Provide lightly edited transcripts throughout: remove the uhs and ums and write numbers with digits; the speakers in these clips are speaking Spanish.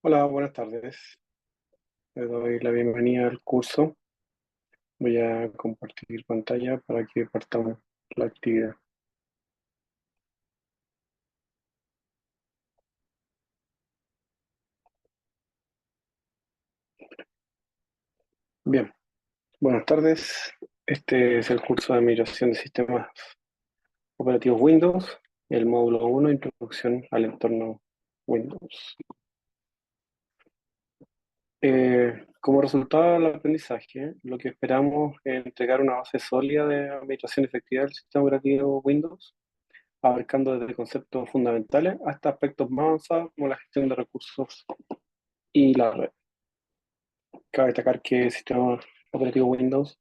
Hola, buenas tardes. Le doy la bienvenida al curso. Voy a compartir pantalla para que partamos la actividad. Bien, buenas tardes. Este es el curso de migración de sistemas operativos Windows, el módulo 1, Introducción al entorno Windows. Como resultado del aprendizaje, lo que esperamos es entregar una base sólida de administración efectiva del sistema operativo Windows, abarcando desde conceptos fundamentales hasta aspectos más avanzados como la gestión de recursos y la red. Cabe destacar que el sistema operativo Windows,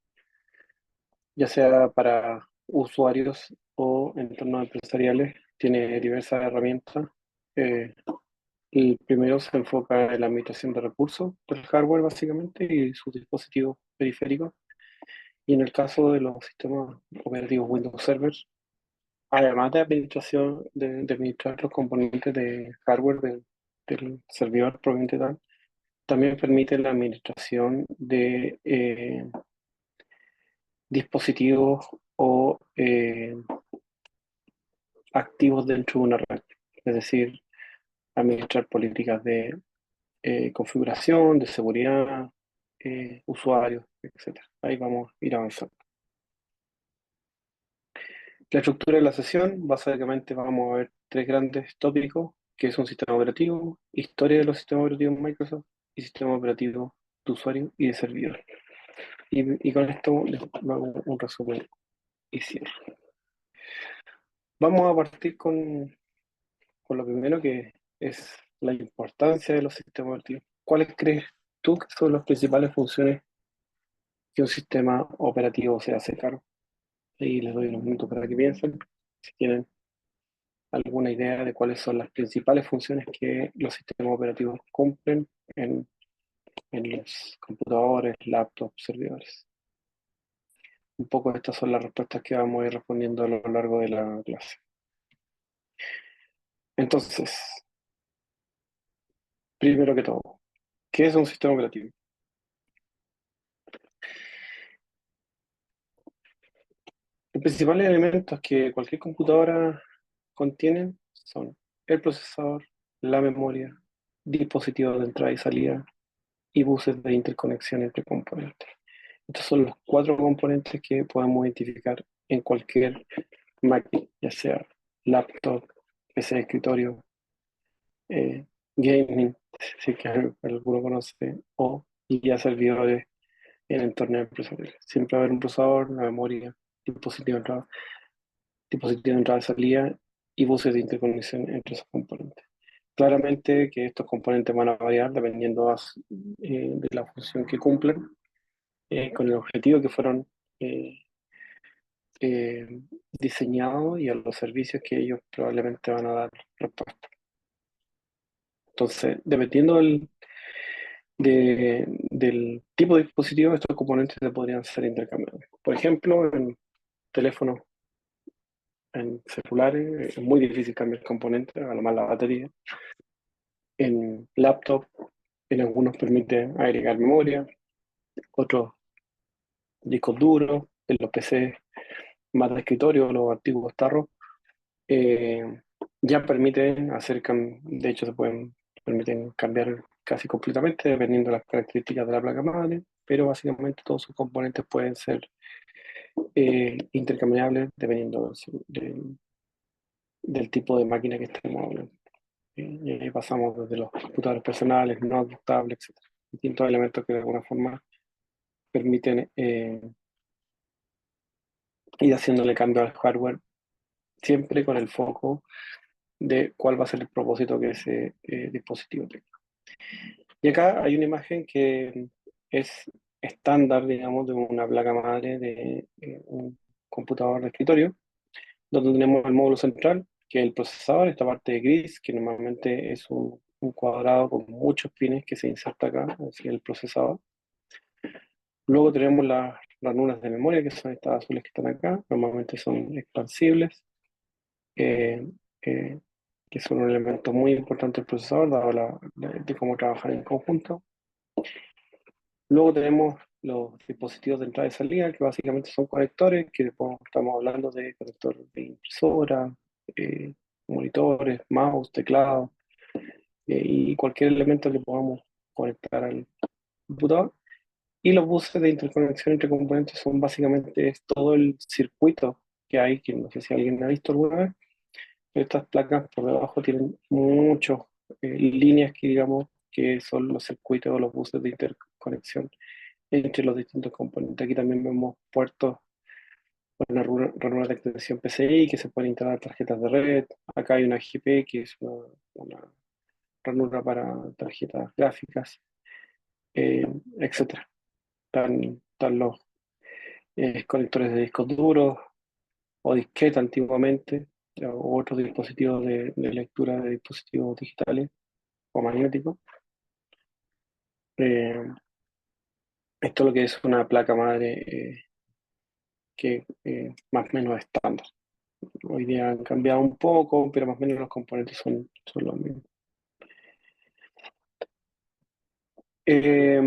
ya sea para usuarios o entornos empresariales, tiene diversas herramientas. Eh, el primero se enfoca en la administración de recursos del hardware básicamente y sus dispositivos periféricos. Y en el caso de los sistemas operativos Windows Server, además de administración, de administrar los componentes de hardware del servidor propiamente tal, también permite la administración de dispositivos o activos dentro de una red. Es decir, administrar políticas de configuración, de seguridad, usuarios, etcétera. Ahí vamos a ir avanzando. La estructura de la sesión, básicamente vamos a ver tres grandes tópicos, que es un sistema operativo, historia de los sistemas operativos Microsoft y sistema operativo de usuario y de servidor. Y con esto les hago un resumen y cierro. Vamos a partir con lo primero que es la importancia de los sistemas operativos. ¿Cuáles crees tú que son las principales funciones que un sistema operativo se hace cargo? Y les doy unos minutos para que piensen, si tienen alguna idea de cuáles son las principales funciones que los sistemas operativos cumplen en, en los computadores, laptops, servidores. Un poco estas son las respuestas que vamos a ir respondiendo a lo largo de la clase. Entonces, primero que todo, ¿qué es un sistema operativo? Los principales elementos que cualquier computadora contiene son el procesador, la memoria, dispositivos de entrada y salida y buses de interconexión entre componentes. Estos son los cuatro componentes que podemos identificar en cualquier máquina, ya sea laptop, PC de escritorio, eh, gaming, si que alguno conoce, o ya servidores en entornos empresariales. Siempre va a haber un procesador, una memoria, dispositivo de entrada y salida y buses de interconexión entre esos componentes. Claramente que estos componentes van a variar dependiendo de la función que cumplen, con el objetivo que fueron eh, eh, diseñados y a los servicios que ellos probablemente van a dar respuesta. Entonces, dependiendo del tipo de dispositivo, estos componentes se podrían ser intercambiables. Por ejemplo, en teléfonos, en celulares, es muy difícil cambiar componentes, a lo más la batería. En laptop, en algunos permite agregar memoria, otros discos duros, en los PC más de escritorio, los antiguos tarros, eh, ya permiten de hecho permiten cambiar casi completamente dependiendo de las características de la placa madre, pero básicamente todos sus componentes pueden ser intercambiables dependiendo del tipo de máquina que estemos hablando. Y ahí pasamos desde los computadores personales, notebooks, tablets, etc. Distintos elementos que de alguna forma permiten ir haciéndole cambio al hardware, siempre con el foco de cuál va a ser el propósito que ese dispositivo tenga. Y acá hay una imagen que es estándar, digamos, de una placa madre de un computador de escritorio, donde tenemos el módulo central, que es el procesador, esta parte gris, que normalmente es un cuadrado con muchos pines que se inserta acá, es decir, el procesador. Luego tenemos las ranuras de memoria, que son estas azules que están acá, normalmente son expansibles. Eh, eh, que son un elemento muy importante del procesador, dado de cómo trabajan en conjunto. Luego tenemos los dispositivos de entrada y salida, que básicamente son conectores, que después estamos hablando de conectores de impresora, eh, monitores, mouse, teclado, y cualquier elemento que podamos conectar al computador. Y los buses de interconexión entre componentes son básicamente es todo el circuito que hay, que no sé si alguien ha visto alguna vez, pero estas placas por debajo tienen muchas líneas que digamos que son los circuitos o los buses de interconexión entre los distintos componentes. Aquí también vemos puertos con una ranura de extensión PCI que se pueden instalar tarjetas de red. Acá hay una GP que es una ranura para tarjetas gráficas, eh, etcétera. Están los conectores de discos duros o disquete antiguamente, o otros dispositivos de lectura de dispositivos digitales o magnéticos. Eh, Esto es lo que es una placa madre que más o menos estándar. Hoy día han cambiado un poco, pero más o menos los componentes son los mismos. Eh,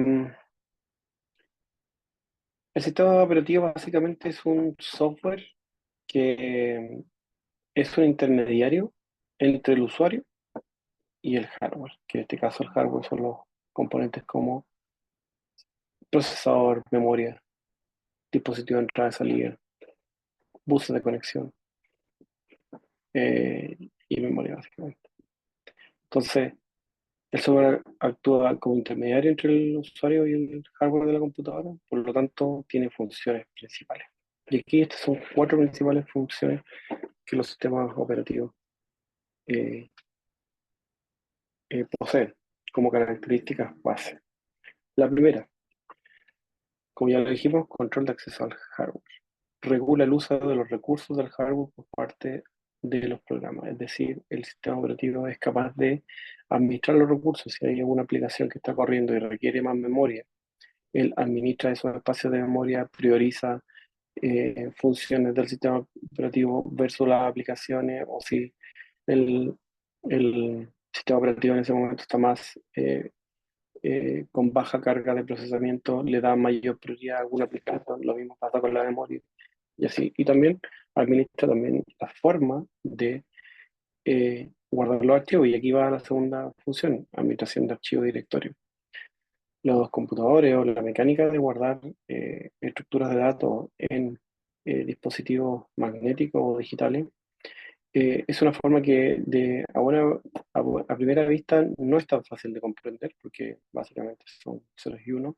el sistema operativo básicamente es un software que es un intermediario entre el usuario y el hardware, que en este caso el hardware son los componentes como procesador, memoria, dispositivo de entrada y salida, buses de conexión eh, y memoria básicamente. Entonces, el software actúa como intermediario entre el usuario y el hardware de la computadora, por lo tanto tiene funciones principales. Y aquí estas son cuatro principales funciones que los sistemas operativos eh, poseen como características base. La primera, como ya lo dijimos, control de acceso al hardware. Regula el uso de los recursos del hardware por parte de los programas. Es decir, el sistema operativo es capaz de administrar los recursos. Si hay alguna aplicación que está corriendo y requiere más memoria, él administra esos espacios de memoria, prioriza funciones del sistema operativo versus las aplicaciones, o si el, el sistema operativo en ese momento está más con baja carga de procesamiento, le da mayor prioridad a alguna aplicación. Lo mismo pasa con la memoria y así. Y también administra también la forma de guardar los archivos. Y aquí va la segunda función, administración de archivos y directorios. Los computadores o la mecánica de guardar estructuras de datos en dispositivos magnéticos o digitales es una forma que a primera vista no es tan fácil de comprender porque básicamente son ceros y unos.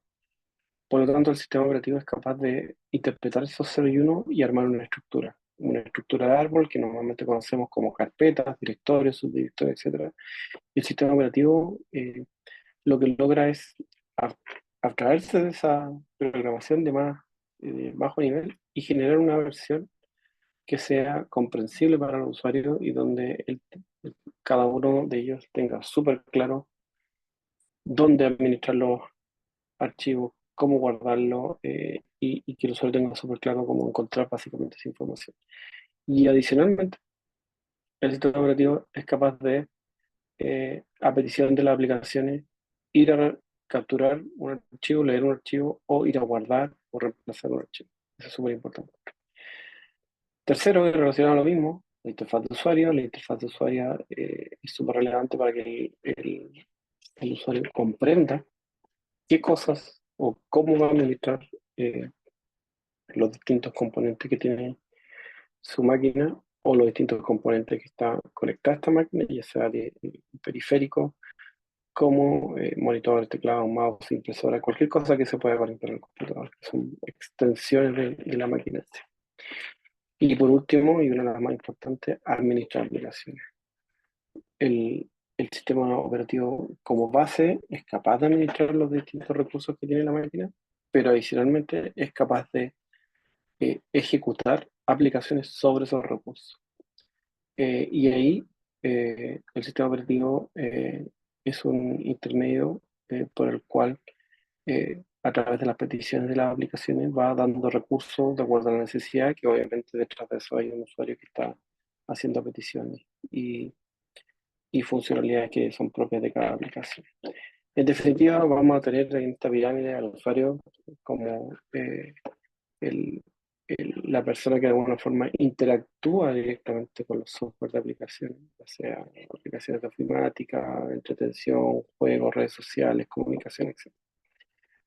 Por lo tanto, el sistema operativo es capaz de interpretar esos ceros y unos y armar una estructura de árbol que normalmente conocemos como carpetas, directorios, subdirectorios, etcétera. Y el sistema operativo lo que logra es ab- abstraerse de esa programación de más bajo nivel y generar una versión que sea comprensible para el usuario y donde cada uno de ellos tenga súper claro dónde administrar los archivos, cómo guardarlo y que el usuario tenga súper claro cómo encontrar básicamente esa información. Y adicionalmente, el sistema operativo es capaz de, a petición de las aplicaciones, ir a capturar un archivo, leer un archivo o ir a guardar o reemplazar un archivo. Eso es súper importante. Tercero, y relacionado a lo mismo, la interfaz de usuario. La interfaz de usuario es súper relevante para que el usuario comprenda qué cosas o cómo va a administrar los distintos componentes que tiene su máquina o los distintos componentes que está conectada a esta máquina, ya sea de periférico, como monitor, teclado, mouse, impresora, cualquier cosa que se pueda conectar al computador, que son extensiones de la máquina. Y por último, y una de las más importantes, administrar aplicaciones. El sistema operativo como base es capaz de administrar los distintos recursos que tiene la máquina, pero adicionalmente es capaz de ejecutar aplicaciones sobre esos recursos. Y ahí el sistema operativo es un intermedio por el cual a través de las peticiones de las aplicaciones va dando recursos de acuerdo a la necesidad, que obviamente detrás de eso hay un usuario que está haciendo peticiones. Y y funcionalidades que son propias de cada aplicación. En definitiva, vamos a tener en esta pirámide al usuario como el, la persona que de alguna forma interactúa directamente con los software de aplicaciones, ya sea aplicaciones de ofimática, entretención, juegos, redes sociales, comunicación, etc.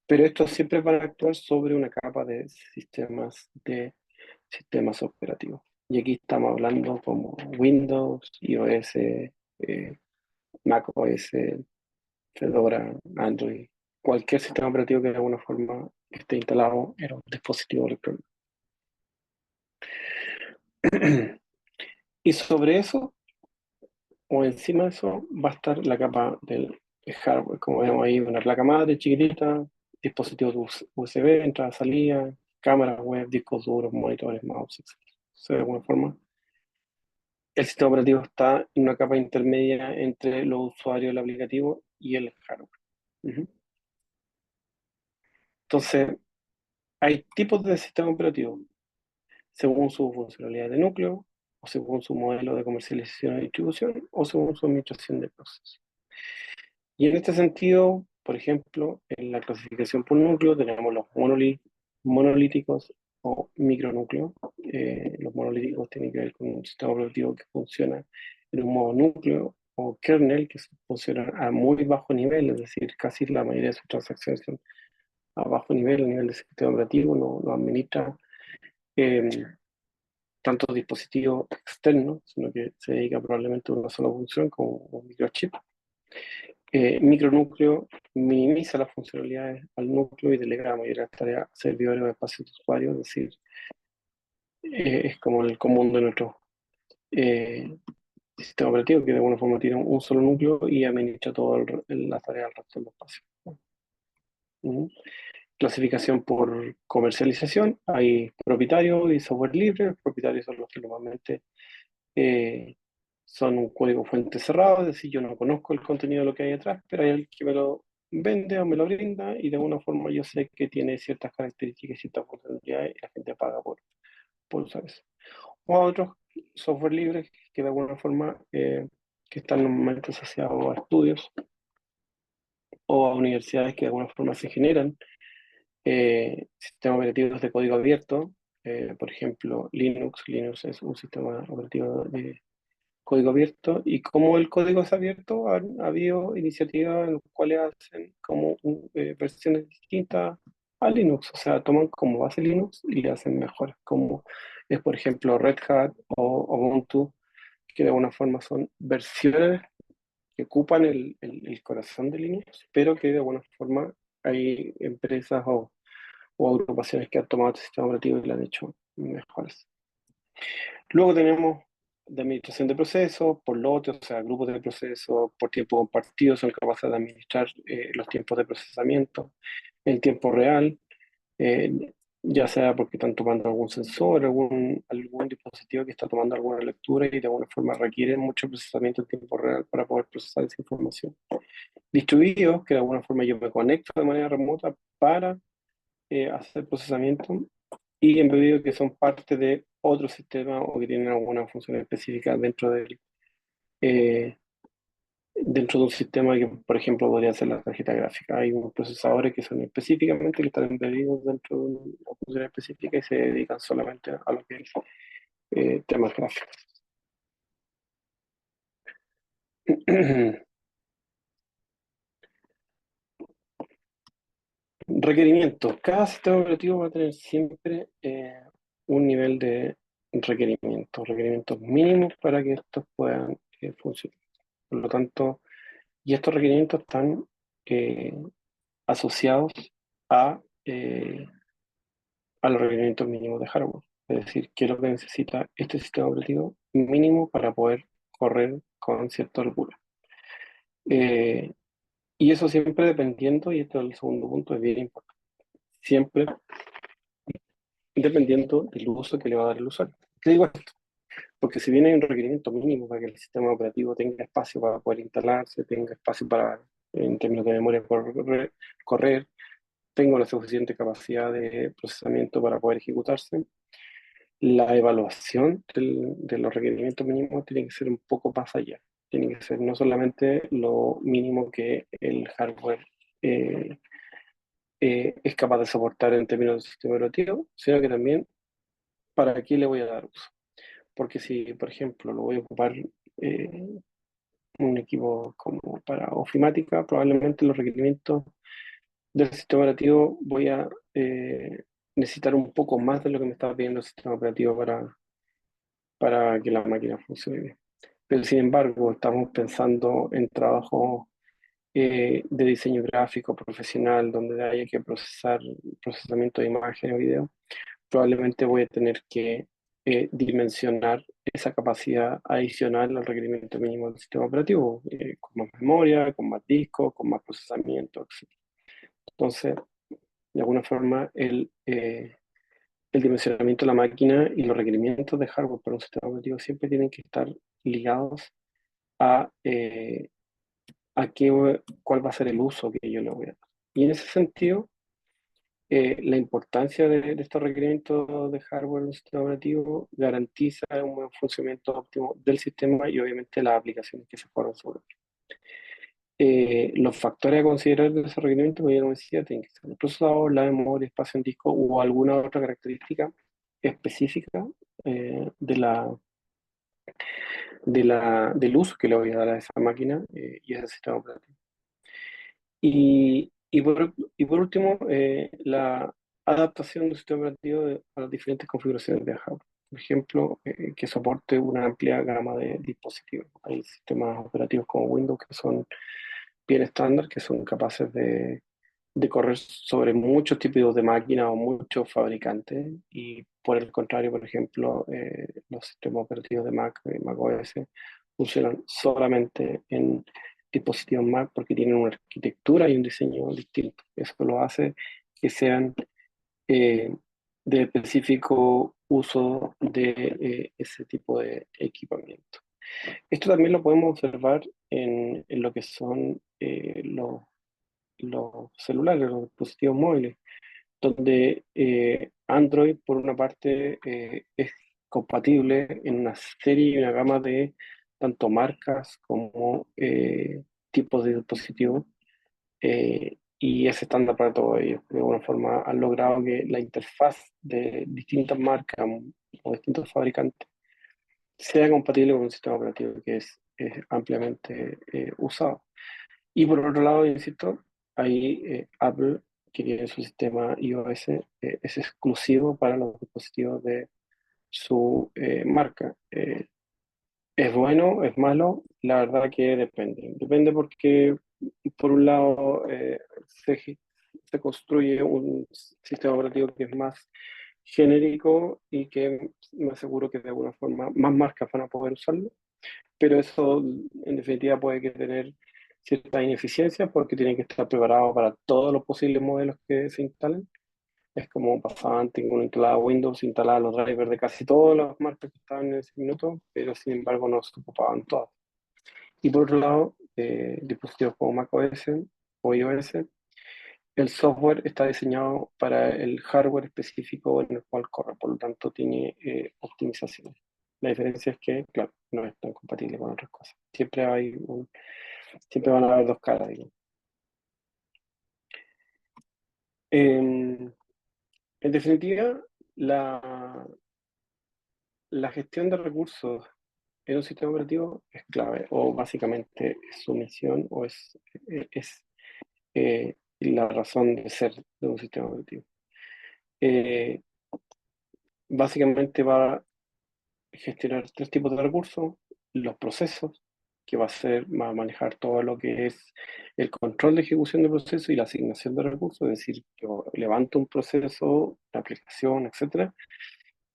Pero estos siempre van a actuar sobre una capa de sistemas operativos. Y aquí estamos hablando como Windows, iOS, macOS, Fedora, Android, cualquier sistema operativo que de alguna forma esté instalado en un dispositivo electrónico. Y sobre eso, o encima de eso, va a estar la capa del hardware. Como vemos ahí, una placa madre chiquitita, dispositivos USB, entrada, salida, cámara web, discos duros, monitores, mouse, etc. O sea, de alguna forma, el sistema operativo está en una capa intermedia entre los usuarios del aplicativo y el hardware. Ujú. Entonces, hay tipos de sistema operativo según su funcionalidad de núcleo, o según su modelo de comercialización y distribución, o según su administración de procesos. Y en este sentido, por ejemplo, en la clasificación por núcleo tenemos los monolíticos o micronúcleos. Los monolíticos tienen que ver con un sistema operativo que funciona en un modo núcleo o kernel, que funciona a muy bajo nivel, es decir, casi la mayoría de sus transacciones son a bajo nivel, a nivel de sistema operativo, no administra eh, tantos dispositivos externos, sino que se dedica probablemente a una sola función como un microchip. Micronúcleo minimiza las funcionalidades al núcleo y delega la mayoría de las tareas a servidores o espacios de usuario, es decir, es como el común de nuestro eh, sistema operativo, que de alguna forma tiene un solo núcleo y administra todas las tareas al resto del espacio. ¿Mm? Clasificación por comercialización, hay propietario y software libre. Los propietarios son los que normalmente eh, son un código fuente cerrado, es decir, yo no conozco el contenido de lo que hay detrás, pero hay alguien que me lo vende o me lo brinda y de alguna forma yo sé que tiene ciertas características y ciertas funcionalidades y la gente paga por usar eso. O a otros software libres que de alguna forma que están normalmente asociados a estudios o a universidades que de alguna forma se generan sistemas operativos de código abierto. Por ejemplo, Linux. Linux es un sistema operativo de código abierto, y como el código es abierto, ha habido iniciativas en las cuales hacen como versiones distintas a Linux, o sea, toman como base Linux y le hacen mejoras, como es por ejemplo Red Hat o Ubuntu, que de alguna forma son versiones que ocupan el corazón de Linux, pero que de alguna forma hay empresas o agrupaciones que han tomado este sistema operativo y le han hecho mejoras. Luego tenemos de administración de procesos, por lotes, o sea, grupos de procesos, por tiempo compartido, son capaces de administrar los tiempos de procesamiento en tiempo real, eh, ya sea porque están tomando algún sensor, algún dispositivo que está tomando alguna lectura y de alguna forma requiere mucho procesamiento en tiempo real para poder procesar esa información. Distribuidos, que de alguna forma yo me conecto de manera remota para hacer procesamiento, y embebidos que son parte de otro sistema o que tienen alguna función específica eh, dentro de un sistema que, por ejemplo, podría ser la tarjeta gráfica. Hay unos procesadores que son específicamente, que están embebidos dentro de una función específica y se dedican solamente a lo que es temas gráficos. Requerimientos. Cada sistema operativo va a tener siempre un nivel de requerimientos mínimos para que estos puedan funcionar. Por lo tanto, y estos requerimientos están eh, asociados a, eh, a los requerimientos mínimos de hardware. Es decir, qué es lo que necesita este sistema operativo mínimo para poder correr con cierta holgura. Eh, y eso siempre dependiendo, y esto es el segundo punto, es bien importante, siempre dependiendo del uso que le va a dar el usuario. ¿Qué digo esto? Porque si bien hay un requerimiento mínimo para que el sistema operativo tenga espacio para poder instalarse, tenga espacio para, en términos de memoria, correr, tenga una suficiente capacidad de procesamiento para poder ejecutarse, la evaluación de los requerimientos mínimos tiene que ser un poco más allá. Tiene que ser no solamente lo mínimo que el hardware eh, es capaz de soportar en términos de sistema operativo, sino que también para qué le voy a dar uso. Porque si, por ejemplo, lo voy a ocupar eh, un equipo como para ofimática, probablemente los requerimientos del sistema operativo voy a necesitar un poco más de lo que me estaba pidiendo el sistema operativo para que la máquina funcione bien. Pero sin embargo, estamos pensando en trabajo de diseño gráfico profesional, donde haya que procesar procesamiento de imagen o video, probablemente voy a tener que dimensionar esa capacidad adicional al requerimiento mínimo del sistema operativo, con más memoria, con más disco, con más procesamiento, etc. Entonces, de alguna forma, el dimensionamiento de la máquina y los requerimientos de hardware para un sistema operativo siempre tienen que estar ligados a, cuál va a ser el uso que yo le voy a dar. Y en ese sentido, la importancia de estos requerimientos de hardware en un sistema operativo garantiza un buen funcionamiento óptimo del sistema y obviamente las aplicaciones que se corren sobre él. Los factores a considerar de ese requerimiento, como ya lo decía, tienen que ser el procesador, la memoria, espacio en disco o alguna otra característica específica del uso que le voy a dar a esa máquina y a ese sistema operativo. Y por último, la adaptación del sistema operativo a las diferentes configuraciones de hardware. Por ejemplo, que soporte una amplia gama de dispositivos. Hay sistemas operativos como Windows que son bien estándar, que son capaces de correr sobre muchos tipos de máquinas o muchos fabricantes. Y por el contrario, por ejemplo, los sistemas operativos de Mac, Mac OS, funcionan solamente en dispositivos Mac porque tienen una arquitectura y un diseño distinto. Eso lo hace que sean eh, de específico uso de ese tipo de equipamiento. Esto también lo podemos observar en lo que son los celulares, los dispositivos móviles, donde Android, por una parte, es compatible en una serie y una gama de tanto marcas como tipos de dispositivos, y es estándar para todos ellos. De alguna forma han logrado que la interfaz de distintas marcas o distintos fabricantes sea compatible con un sistema operativo que es ampliamente usado. Y por otro lado, insisto, ahí Apple, que tiene su sistema iOS, es exclusivo para los dispositivos de su marca. ¿Es bueno? ¿Es malo? La verdad que depende. Depende porque, por un lado, se construye un sistema operativo que es más genérico y que me aseguro que de alguna forma más marcas van a poder usarlo, pero eso en definitiva puede que tener ciertas ineficiencias porque tiene que estar preparado para todos los posibles modelos que se instalen. Es como pasaba antes, que uno instalaba Windows, instalaba los drivers de casi todas las marcas que estaban en ese minuto, pero sin embargo no se ocupaban todas. Y por otro lado, dispositivos como macOS o iOS, el software está diseñado para el hardware específico en el cual corre, por lo tanto tiene optimización. La diferencia es que, claro, no es tan compatible con otras cosas. Siempre van a haber dos caras, digamos. En, en definitiva, la, la gestión de recursos en un sistema operativo es clave, o básicamente es su misión, o es la razón de ser de un sistema operativo. Eh, Básicamente va a gestionar tres tipos de recursos: los procesos, que va a manejar todo lo que es el control de ejecución de procesos y la asignación de recursos, es decir, yo levanto un proceso, la aplicación, etcétera,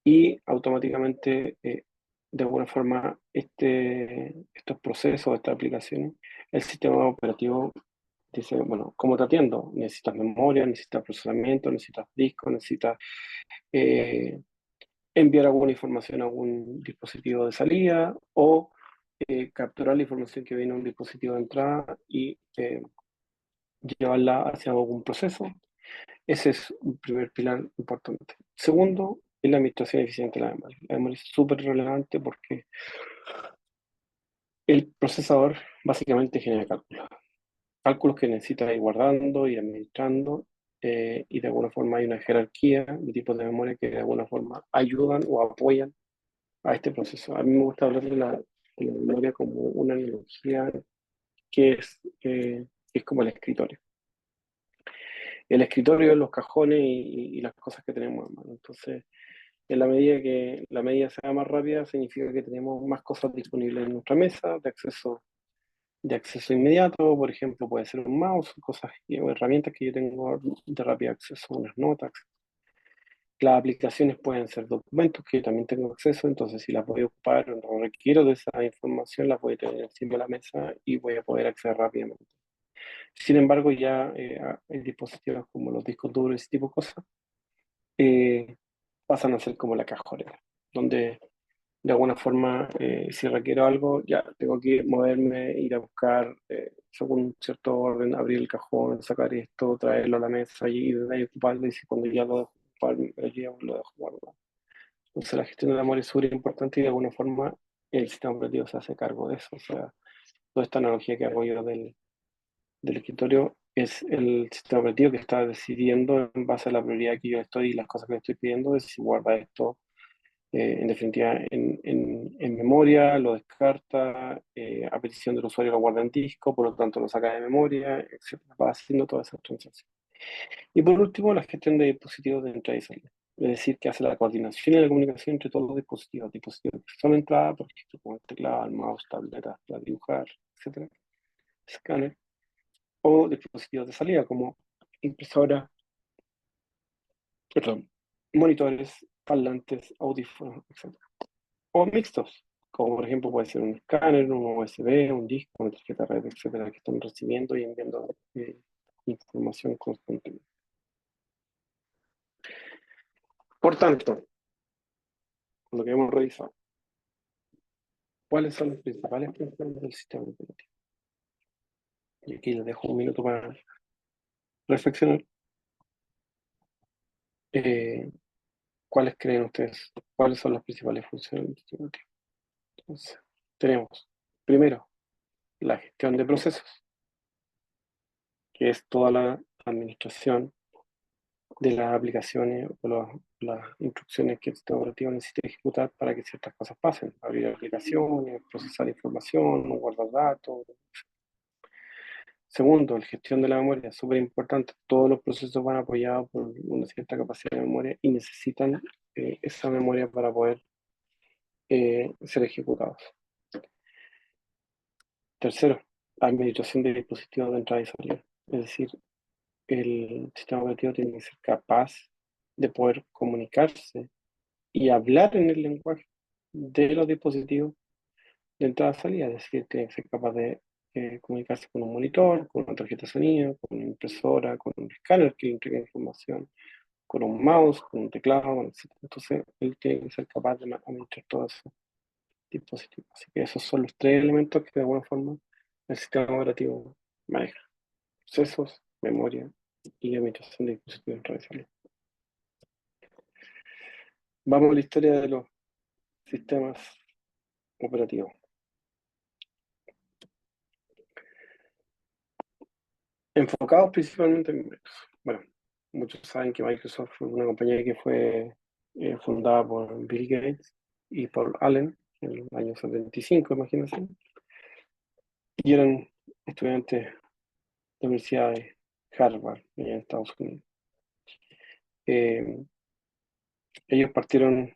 y automáticamente, de alguna forma, estos procesos, estas aplicaciones, el sistema operativo dice, bueno, ¿cómo te atiendo? Necesitas memoria, necesitas procesamiento, necesitas disco, necesitas eh, enviar alguna información a algún dispositivo de salida o capturar la información que viene a un dispositivo de entrada y llevarla hacia algún proceso. Ese es un primer pilar importante. Segundo, es la administración eficiente de la memoria. La memoria es súper relevante porque El procesador básicamente genera cálculos. Cálculos que necesita ir guardando y administrando, y de alguna forma hay una jerarquía de tipos de memoria que de alguna forma ayudan o apoyan a este proceso. A mí me gusta hablar de la memoria como una analogía que es, que es como el escritorio. El escritorio es los cajones y las cosas que tenemos a mano. Entonces, en la medida que la medida sea más rápida, significa que tenemos más cosas disponibles en nuestra mesa de acceso inmediato. Por ejemplo, puede ser un mouse, cosas o herramientas que yo tengo de rápido acceso, unas notas. Las aplicaciones pueden ser documentos que yo también tengo acceso, entonces si las voy a ocupar o no requiero de esa información, las voy a tener encima de la mesa y voy a poder acceder rápidamente. Sin embargo, ya hay dispositivos como los discos duros y ese tipo de cosas, eh, pasan a ser como la cajonera, donde de alguna forma, si requiero algo, ya tengo que moverme, ir a buscar, según un cierto orden, abrir el cajón, sacar esto, traerlo a la mesa y de ahí ocuparlo, y si cuando ya lo dejo ocupar, me lo llevo, lo dejo guardado. Entonces la gestión de la memoria es súper importante y de alguna forma el sistema operativo se hace cargo de eso. O sea, toda esta analogía que hago yo del escritorio es el sistema operativo que está decidiendo en base a la prioridad que yo estoy y las cosas que le estoy pidiendo, de si guarda esto, en definitiva en memoria, lo descarta, a petición del usuario lo guarda en disco, por lo tanto lo saca de memoria, etcétera. Va haciendo todas esas transacciones. Y por último, la gestión de dispositivos de entrada y salida. Es decir, que hace la coordinación y la comunicación entre todos los dispositivos. Dispositivos que son entrada, por ejemplo, como el teclado, el mouse, tabletas para dibujar, etcétera, escáner, o dispositivos de salida, como impresora, perdón, monitores, parlantes, audífonos, etcétera. O mixtos, como por ejemplo puede ser un escáner, un USB, un disco, una tarjeta red, etcétera, que están recibiendo y enviando información constantemente. Por tanto, lo que hemos revisado, ¿cuáles son las principales funciones del sistema operativo? Y aquí les dejo un minuto para reflexionar. Eh, ¿Cuáles creen ustedes? ¿Cuáles son las principales funciones del sistema operativo? Entonces, tenemos, primero, la gestión de procesos, que es toda la administración de las aplicaciones o las instrucciones que el sistema operativo necesita ejecutar para que ciertas cosas pasen. Abrir aplicaciones, procesar información, guardar datos. Segundo, la gestión de la memoria, súper importante. Todos los procesos van apoyados por una cierta capacidad de memoria y necesitan esa memoria para poder ser ejecutados. Tercero, la administración de dispositivos de entrada y salida. Es decir, el sistema operativo tiene que ser capaz de poder comunicarse y hablar en el lenguaje de los dispositivos de entrada-salida, es decir, tiene que ser capaz de comunicarse con un monitor, con una tarjeta de sonido, con una impresora, con un escáner que le entrega información, con un mouse, con un teclado, etc. Entonces, él tiene que ser capaz de administrar todos esos dispositivos. Así que esos son los tres elementos que de alguna forma el sistema operativo maneja: procesos, memoria y administración de dispositivos de entrada-salida. Vamos a la historia de los sistemas operativos. Enfocados principalmente en Microsoft. Bueno, muchos saben que Microsoft fue una compañía que fue fundada por Bill Gates y Paul Allen en el año 75, imagínense, y eran estudiantes de la Universidad de Harvard, allá en Estados Unidos. Eh, Ellos partieron,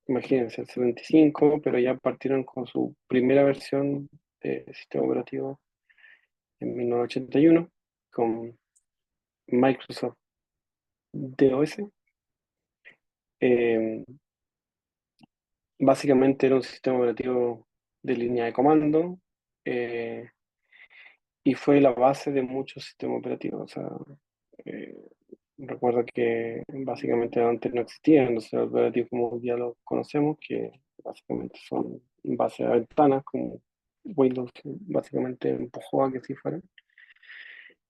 imagínense, el 75, pero ya partieron con su primera versión de sistema operativo en 1981 con Microsoft DOS. Eh, Básicamente era un sistema operativo de línea de comando, eh, y fue la base de muchos sistemas operativos. O sea, eh, recuerdo que básicamente antes no existían los sistemas operativos como ya los conocemos, que básicamente son en base a ventanas, como Windows básicamente empujó a que así fuera.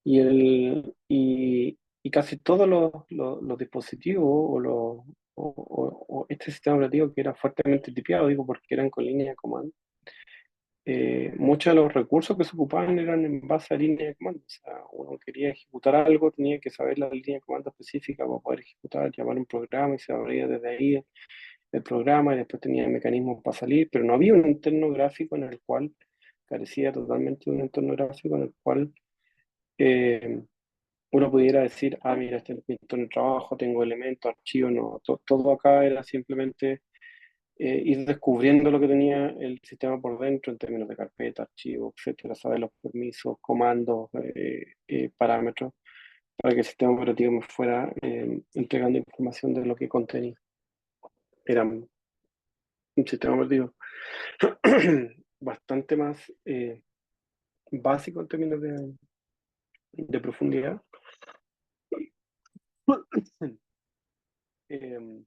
Y casi todos los dispositivos o este sistema operativo que era fuertemente tipiado, digo, porque eran con línea de comando, muchos de los recursos que se ocupaban eran en base a línea de comando. O sea, uno quería ejecutar algo, tenía que saber la línea de comando específica para poder ejecutar, llamar un programa y se abría desde ahí el programa y después tenía mecanismos para salir, pero no había un entorno gráfico en el cual carecía totalmente de un entorno gráfico en el cual eh, uno pudiera decir, ah, mira, este es mi entorno de trabajo, tengo elementos, archivos, no, todo acá era simplemente ir descubriendo lo que tenía el sistema por dentro en términos de carpeta, archivos, etcétera, saber los permisos, comandos, parámetros, para que el sistema operativo me fuera entregando información de lo que contenía. Era un sistema operativo bastante más básico en términos de profundidad, eh,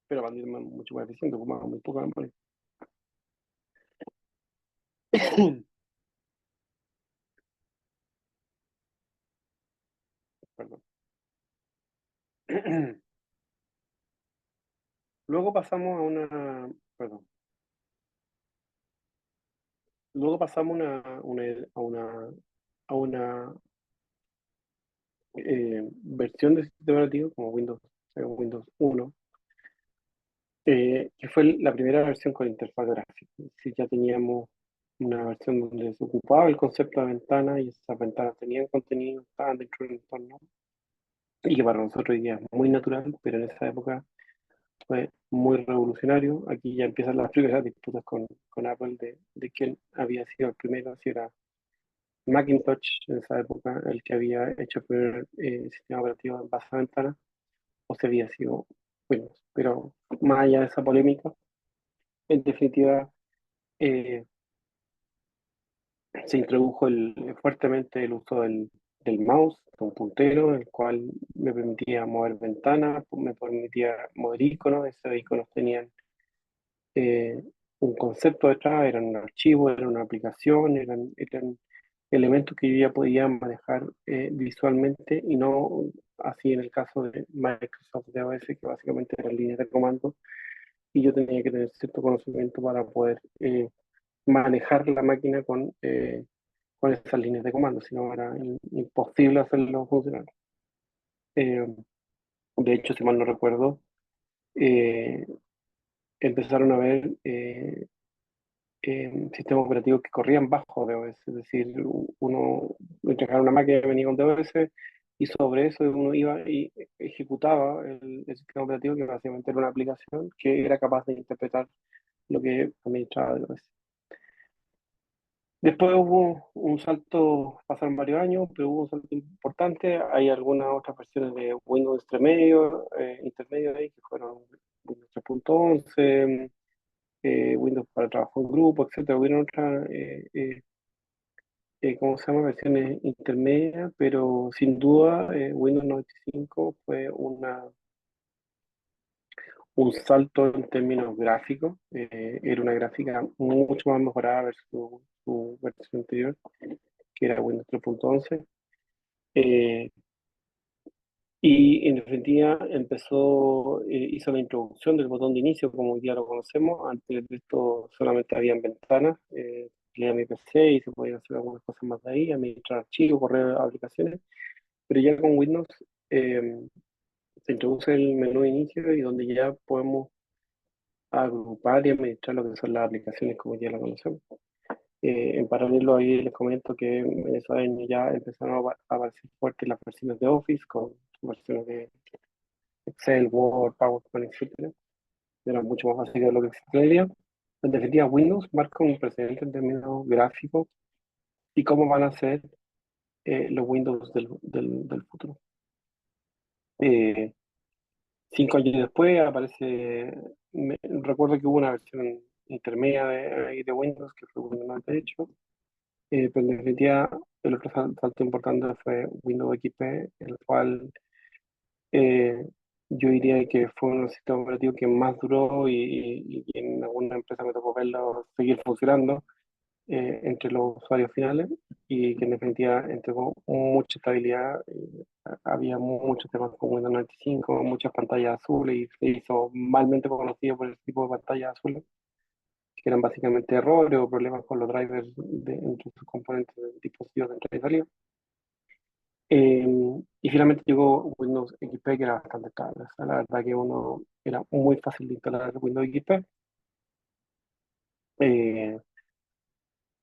pero va a ir mucho más eficiente, con muy poca memoria. Perdón. Luego pasamos a una, perdón, luego pasamos a una versión del sistema operativo como Windows 1, que fue la primera versión con interfaz gráfica. Es decir, ya teníamos una versión donde se ocupaba el concepto de ventana y esas ventanas tenían contenido, estaban dentro del entorno, y que para nosotros hoy día es muy natural, pero en esa época fue muy revolucionario. Aquí ya empiezan las primeras disputas con Apple de quién había sido el primero, si era Macintosh en esa época el que había hecho el primer sistema operativo en base a ventana, o si había sido Windows. Pero más allá de esa polémica, en definitiva eh, se introdujo fuertemente el uso del mouse, de un puntero, el cual me permitía mover ventanas, me permitía mover iconos. Esos iconos tenían eh, un concepto detrás, eran un archivo, eran una aplicación, eran elementos que yo ya podía manejar visualmente y no así en el caso de Microsoft DOS, que básicamente eran líneas de comando y yo tenía que tener cierto conocimiento para poder manejar la máquina con esas líneas de comando, si no era imposible hacerlo funcionar. Eh, de hecho, si mal no recuerdo, eh, empezaron a ver sistemas operativos que corrían bajo DOS, es decir, uno entregaba una máquina que venía con DOS y sobre eso uno iba y ejecutaba el sistema operativo que básicamente era una aplicación que era capaz de interpretar lo que administraba DOS. Después hubo un salto, pasaron varios años, pero hubo un salto importante. Hay algunas otras versiones de Windows intermedio ahí, que fueron Windows 3.11, Windows para trabajo en grupo, etcétera. Hubieron otras ¿cómo se llama? Versiones intermedias, pero sin duda Windows 95 fue un salto en términos gráficos. Era una gráfica mucho más mejorada versus su versión anterior, que era Windows 3.11. Eh, y en definitiva hizo la introducción del botón de inicio como hoy día lo conocemos. Antes de esto solamente habían ventanas, leía mi PC y se podían hacer algunas cosas más de ahí, administrar archivos, correr aplicaciones. Pero ya con Windows eh, se introduce el menú de inicio y donde ya podemos agrupar y administrar lo que son las aplicaciones como ya lo conocemos. En paralelo ahí les comento que en esos años ya empezaron a aparecer fuertes las versiones de Office con versiones de Excel, Word, PowerPoint, etcétera. Era mucho más fácil de lo que existe hoy día. En definitiva, Windows marca un precedente en términos gráficos y cómo van a ser los Windows del futuro. Eh, 5 años después aparece, recuerdo que hubo una versión intermedia de Windows que fue Windows 98, pero en definitiva el otro salto importante fue Windows XP, el cual eh, yo diría que fue un sistema operativo que más duró y en alguna empresa me tocó verlo seguir funcionando entre los usuarios finales y que en definitiva entregó mucha estabilidad. Había muchos temas con Windows 95, muchas pantallas azules y se hizo malmente conocido por el tipo de pantallas azules que eran básicamente errores o problemas con los drivers entre sus componentes de dispositivos de entrada y salida. Eh, y finalmente llegó Windows XP, que era bastante estable. O sea, la verdad que uno era muy fácil de instalar Windows XP, eh,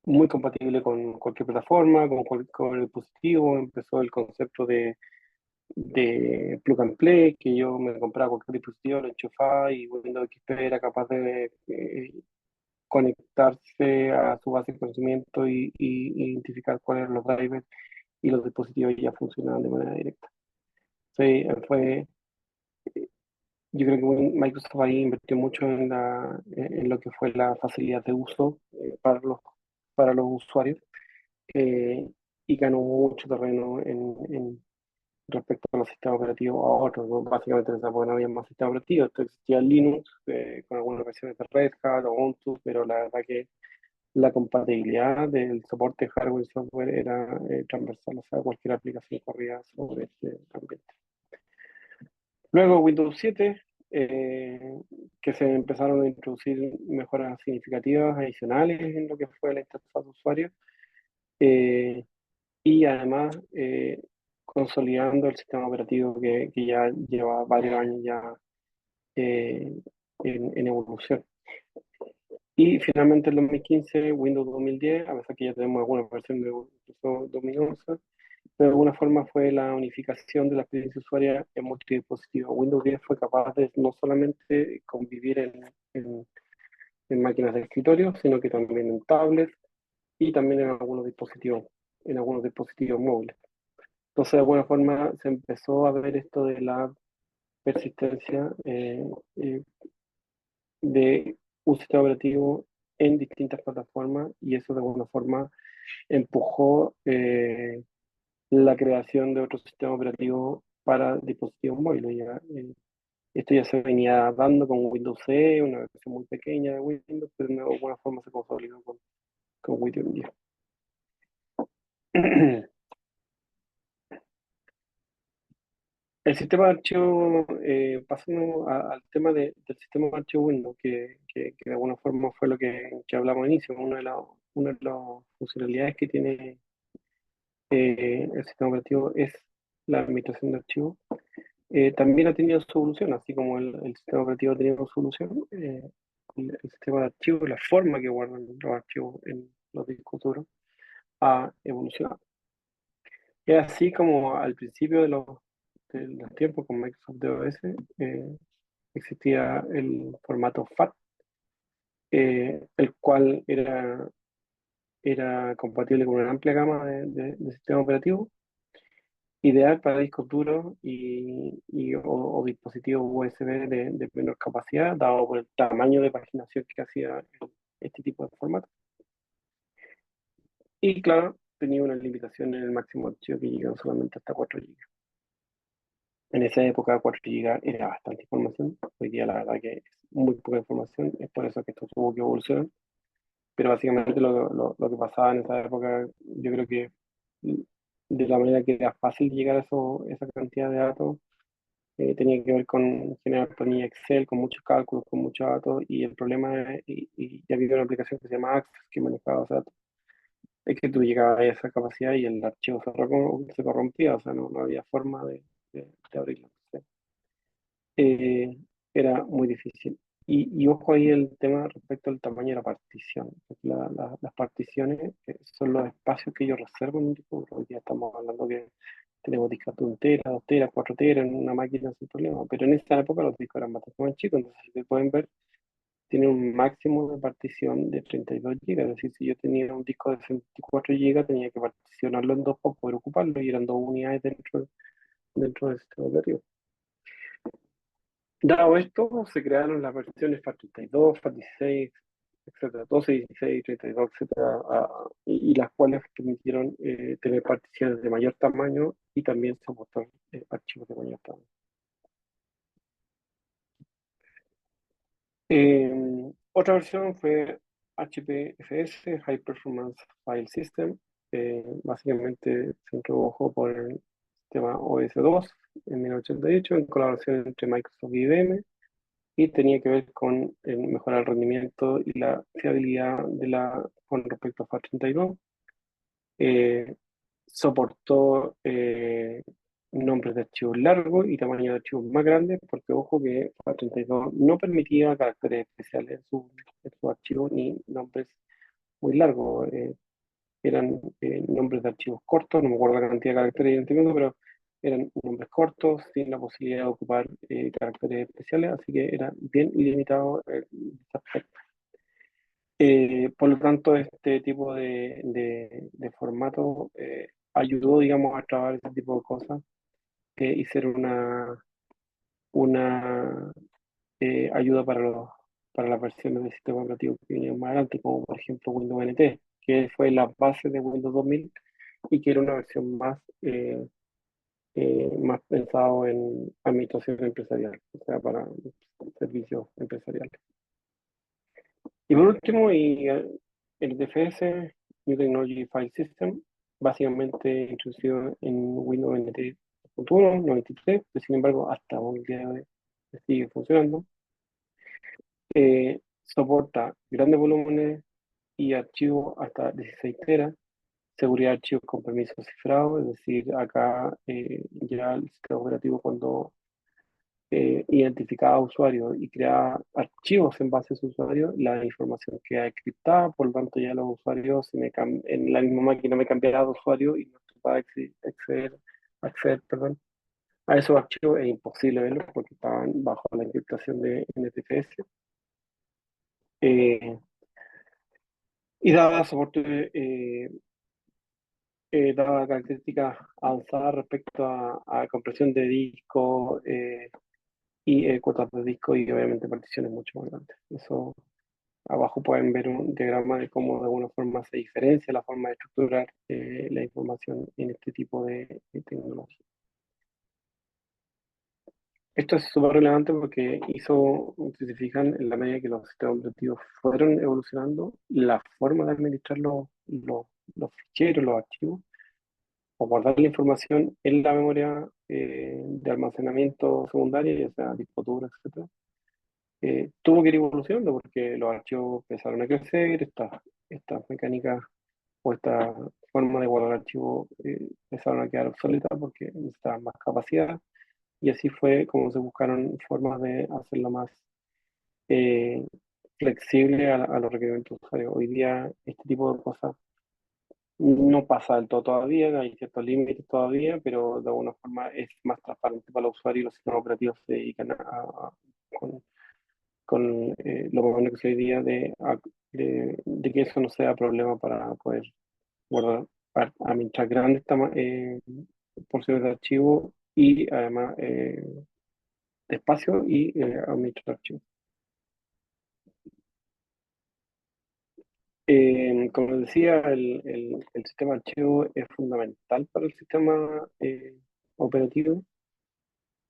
muy compatible con cualquier plataforma, con el dispositivo. Empezó el concepto de plug and play, que yo me compraba cualquier dispositivo, lo enchufaba y Windows XP era capaz de conectarse a su base de conocimiento y identificar cuáles eran los drivers y los dispositivos ya funcionaban de manera directa. Sí, yo creo que Microsoft ahí invirtió mucho en lo que fue la facilidad de uso para los usuarios, eh, y ganó mucho terreno respecto a los sistemas operativos a otros, ¿no? Básicamente en esa época no había más sistemas operativos, entonces existía Linux, con algunas versiones de Red Hat o Ubuntu, pero la verdad que la compatibilidad del soporte hardware y software era transversal, o sea, cualquier aplicación corría sobre este ambiente. Luego Windows 7, eh, que se empezaron a introducir mejoras significativas adicionales en lo que fue la interfaz de usuario, eh, y además consolidando el sistema operativo que ya lleva varios años ya eh, en evolución. Y finalmente en 2015, Windows 2010, a pesar que ya tenemos algunas versiones de Windows 2011, pero de alguna forma fue la unificación de la experiencia usuaria en multidispositivos. Windows 10 fue capaz de no solamente convivir en máquinas de escritorio, sino que también en tablets y también en algunos dispositivos móviles. Entonces, de alguna forma se empezó a ver esto de la persistencia eh, de un sistema operativo en distintas plataformas y eso de alguna forma empujó la creación de otro sistema operativo para dispositivos móviles. Esto ya se venía dando con Windows CE, una versión muy pequeña de Windows, pero de alguna forma se consolidó con Windows 10. El sistema de archivo, pasando al tema del sistema de archivo Windows, que de alguna forma fue lo que hablamos al inicio, una de las funcionalidades que tiene el sistema operativo es la administración de archivos. También ha tenido su evolución, así como el sistema operativo ha tenido su solución. El sistema de archivos, la forma que guardan los archivos en los discos duros, ha evolucionado. Es así como al principio de los tiempos con Microsoft DOS, existía el formato FAT, el cual era compatible con una amplia gama de sistemas operativos, ideal para discos duros o dispositivos USB de menor capacidad, dado por el tamaño de paginación que hacía este tipo de formato. Y claro, tenía una limitación en el máximo archivo que llegaba solamente hasta 4 GB. En esa época 4 GB era bastante información, hoy día la verdad que es muy poca información, es por eso que esto tuvo que evolucionar, pero básicamente lo que pasaba en esa época, yo creo que de la manera que era fácil llegar a esa cantidad de datos, tenía que ver con generar planillas Excel, con muchos cálculos, con muchos datos, y el problema y ya había una aplicación que se llama Access que manejaba esos datos, es que tú llegabas a esa capacidad y el archivo se corrompía, o sea, no había forma de abrirlo. eh, Era muy difícil. Y ojo ahí el tema respecto al tamaño de la partición. Porque las particiones son los espacios que yo reservo en un disco duro. Hoy día estamos hablando que tenemos discos de 1 tera, 2 teras, 4 teras en una máquina sin problema. Pero en esa época los discos eran bastante más chicos. Entonces, si ustedes pueden ver, tiene un máximo de partición de 32 gigas. Es decir, si yo tenía un disco de 64 gigas, tenía que particionarlo en dos para poder ocuparlo y eran dos unidades dentro del sistema operativo. Dado esto, se crearon las versiones FAT32, FAT16, etcétera, 12, 16, 32, etcétera, y las cuales permitieron tener particiones de mayor tamaño y también soportar archivos de mayor tamaño. Otra versión fue HPFS, High Performance File System. Básicamente se introdujo por el sistema OS2 en 1988 en colaboración entre Microsoft y IBM. y tenía que ver con mejorar el rendimiento y la fiabilidad con respecto a FAT32. Eh, Soportó nombres de archivos largos y tamaño de archivos más grandes, porque ojo que FAT32 no permitía caracteres especiales en su archivo ni nombres muy largos. Eran nombres de archivos cortos, no me acuerdo la cantidad de caracteres evidentemente, pero eran nombres cortos, sin la posibilidad de ocupar caracteres especiales, así que era bien limitado ese aspecto. Por lo tanto, este tipo de formato ayudó, digamos, a trabajar ese tipo de cosas y ser una ayuda para las versiones del sistema operativo que vinieron más adelante, como por ejemplo Windows NT, que fue la base de Windows 2000 y que era una versión más pensado en administración empresarial, o sea, para servicios empresariales. Y por último, el DFS, New Technology File System, básicamente introducido en Windows NT 1.1, 93, pero sin embargo hasta un día de hoy sigue funcionando. Soporta grandes volúmenes y archivos hasta 16 teras, seguridad de archivos con permiso cifrado, es decir, acá ya el sistema operativo cuando identificaba usuarios y creaba archivos en base a su usuario, la información queda encriptada, por lo tanto ya los usuarios, si en la misma máquina me cambiara de usuario y no trataba de acceder, perdón, a esos archivos, es imposible verlos porque estaban bajo la encriptación de NTFS. Eh, y daba soporte, daba características avanzadas respecto a compresión de disco y cuotas de disco y obviamente particiones mucho más grandes. Eso abajo pueden ver un diagrama de cómo de alguna forma se diferencia la forma de estructurar la información en este tipo de tecnología. Esto es súper relevante porque si se fijan, en la medida que los sistemas operativos fueron evolucionando, la forma de administrar los ficheros, los archivos, o guardar la información en la memoria de almacenamiento secundaria, ya sea disco duro, etcétera, tuvo que ir evolucionando porque los archivos empezaron a crecer, estas mecánicas o esta forma de guardar archivos empezaron a quedar obsoletas porque necesitaban más capacidad y así fue como se buscaron formas de hacerlo más eh, flexible a los requerimientos usuarios. Hoy día este tipo de cosas no pasa del todo todavía, hay ciertos límites todavía, pero de alguna forma es más transparente para los usuarios y los sistemas operativos se dedican con, con lo más que se hoy día de que eso no sea problema para poder guardar, administrar grandes porciones de archivo y además de espacio y administrar archivos. Como decía, el sistema de archivo es fundamental para el sistema operativo,